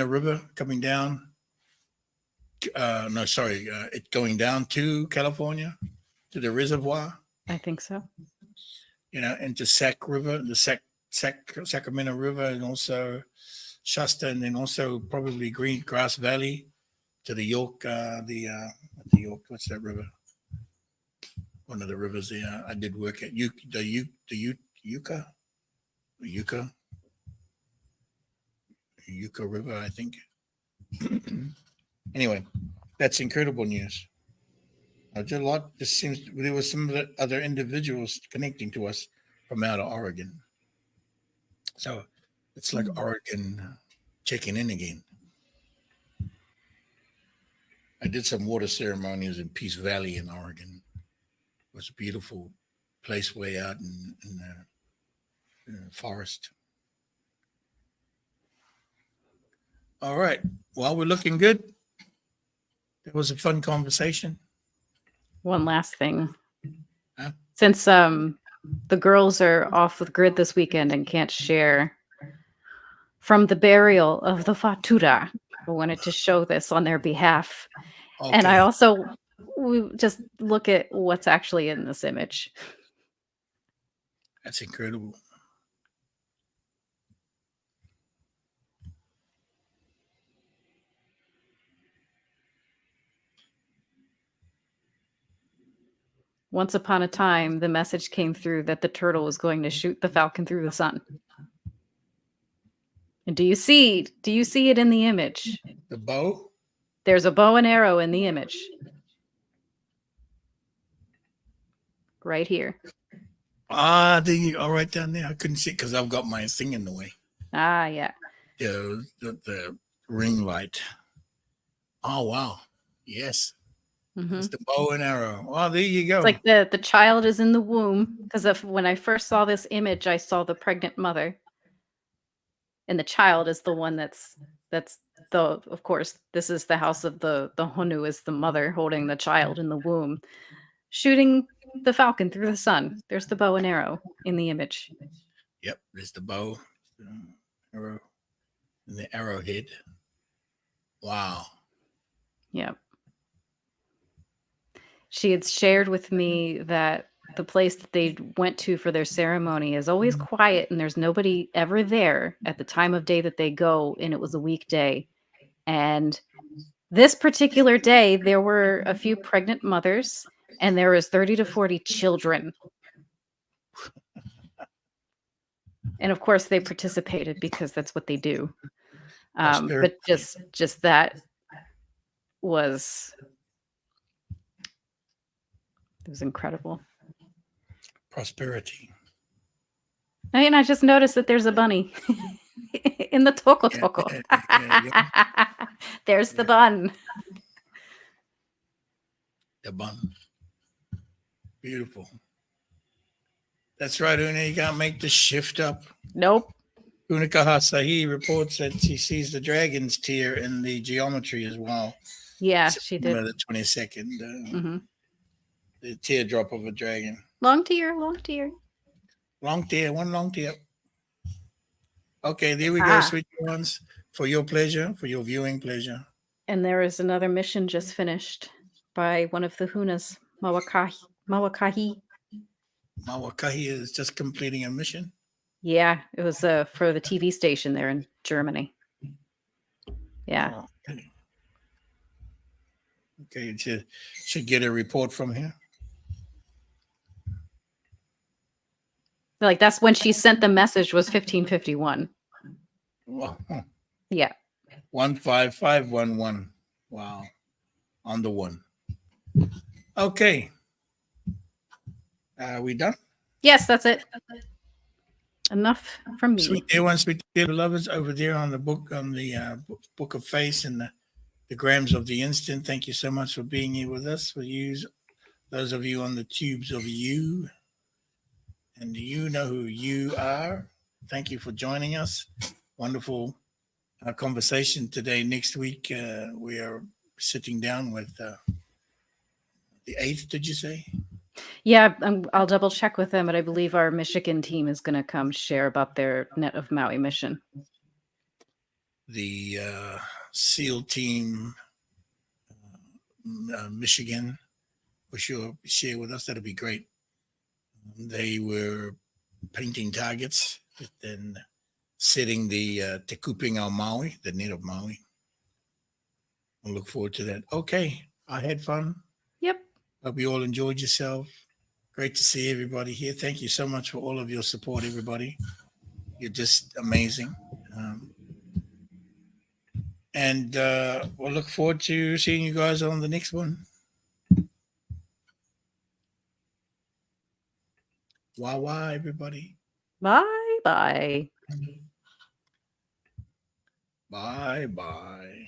River coming down. It going down to California, to the reservoir. I think so. Into Sac River, the Sacramento River, and also Shasta, and then also probably Green Grass Valley to the York, York. What's that river? One of the rivers there. I did work at the Yucca River, I think. Anyway, that's incredible news. There were some of the other individuals connecting to us from out of Oregon. So it's like Oregon checking in again. I did some water ceremonies in Peace Valley in Oregon. It was a beautiful place way out in the forest. All right. Well, we're looking good. It was a fun conversation. One last thing. Huh? Since the girls are off the grid this weekend and can't share from the burial of the Fatuta, I wanted to show this on their behalf. Okay. And I also just look at what's actually in this image. That's incredible. Once upon a time, the message came through that the turtle was going to shoot the falcon through the sun. And do you see it in the image? The bow? There's a bow and arrow in the image. Right here. Right down there. I couldn't see it because I've got my thing in the way. Ah, yeah. The ring light. Oh wow, yes, it's the bow and arrow. Well, there you go. It's like the child is in the womb, because when I first saw this image, I saw the pregnant mother, and the child is the one that's of course, this is the house of the Hunu, is the mother holding the child in the womb, shooting the falcon through the sun. There's the bow and arrow in the image. Yep, there's the bow, the arrow, and the arrowhead. Wow. Yep. She had shared with me that the place that they went to for their ceremony is always quiet, and there's nobody ever there at the time of day that they go, and it was a weekday. And this particular day, there were a few pregnant mothers, and there was 30 to 40 children. And of course, they participated because that's what they do. But just that was, it was incredible. Prosperity. And I just noticed that there's a bunny in the toko toko. There's the bun. The bun. Beautiful. That's right, Una. You can't make the shift up. Nope. Una Kahasahi reports that she sees the dragon's tear in the geometry as well. Yeah, she did. The 22nd. The teardrop of a dragon. Long tear, long tear. Long tear, one long tear. Okay, there we go, sweet ones. For your pleasure, for your viewing pleasure. And there is another mission just finished by one of the Hunas, Mawakahi. Mawakahi is just completing a mission. Yeah, it was for the TV station there in Germany. Yeah. Oh, okay, should get a report from here. Like, that's when she sent the message, was 1551. Wow. Yeah. 15511. Wow. On the one. Okay. Are we done? Yes, that's it. Enough from me. Sweet dear ones, sweet dear beloveds, over there on the book, on the book of face and the grams of the instant. Thank you so much for being here with us. For you, those of you on the tubes of you, and you know who you are. Thank you for joining us. Wonderful conversation today. Next week, we are sitting down with the 8th, did you say? Yeah, I'll double check with them, but I believe our Michigan team is going to come share about their Net of Maui mission. The SEAL team, Michigan, for sure, share with us. That'll be great. They were painting targets, then setting the Te Kupinga Maui, the Net of Maui. I look forward to that. Okay, I had fun. Yep. Hope you all enjoyed yourself. Great to see everybody here. Thank you so much for all of your support, everybody. You're just amazing. And we'll look forward to seeing you guys on the next one. Wah, everybody. Bye, bye. Bye, bye.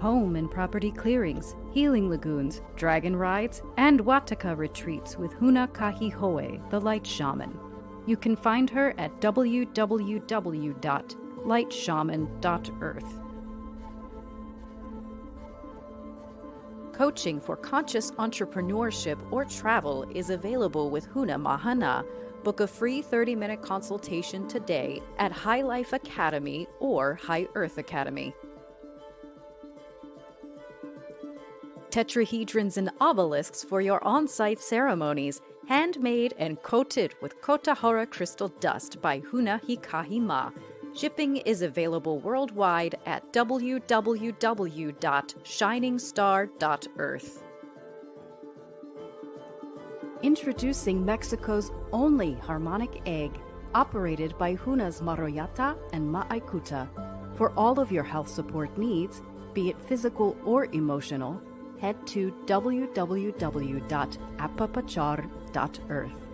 Home and property clearings, healing lagoons, dragon rides, and Wataka retreats with Huna Kahihoe, the light shaman. You can find her at www.lightshaman.earth. Coaching for conscious entrepreneurship or travel is available with Huna Mahana. Book a free 30-minute consultation today at High Life Academy or High Earth Academy. Tetrahedrons and obelisks for your on-site ceremonies, handmade and coated with Kotahara crystal dust by Huna Hikahima. Shipping is available worldwide at www.shiningstar.earth. Introducing Mexico's only harmonic egg, operated by Huna's Maroyata and Ma'aikuta. For all of your health support needs, be it physical or emotional, head to www.apapachar.earth.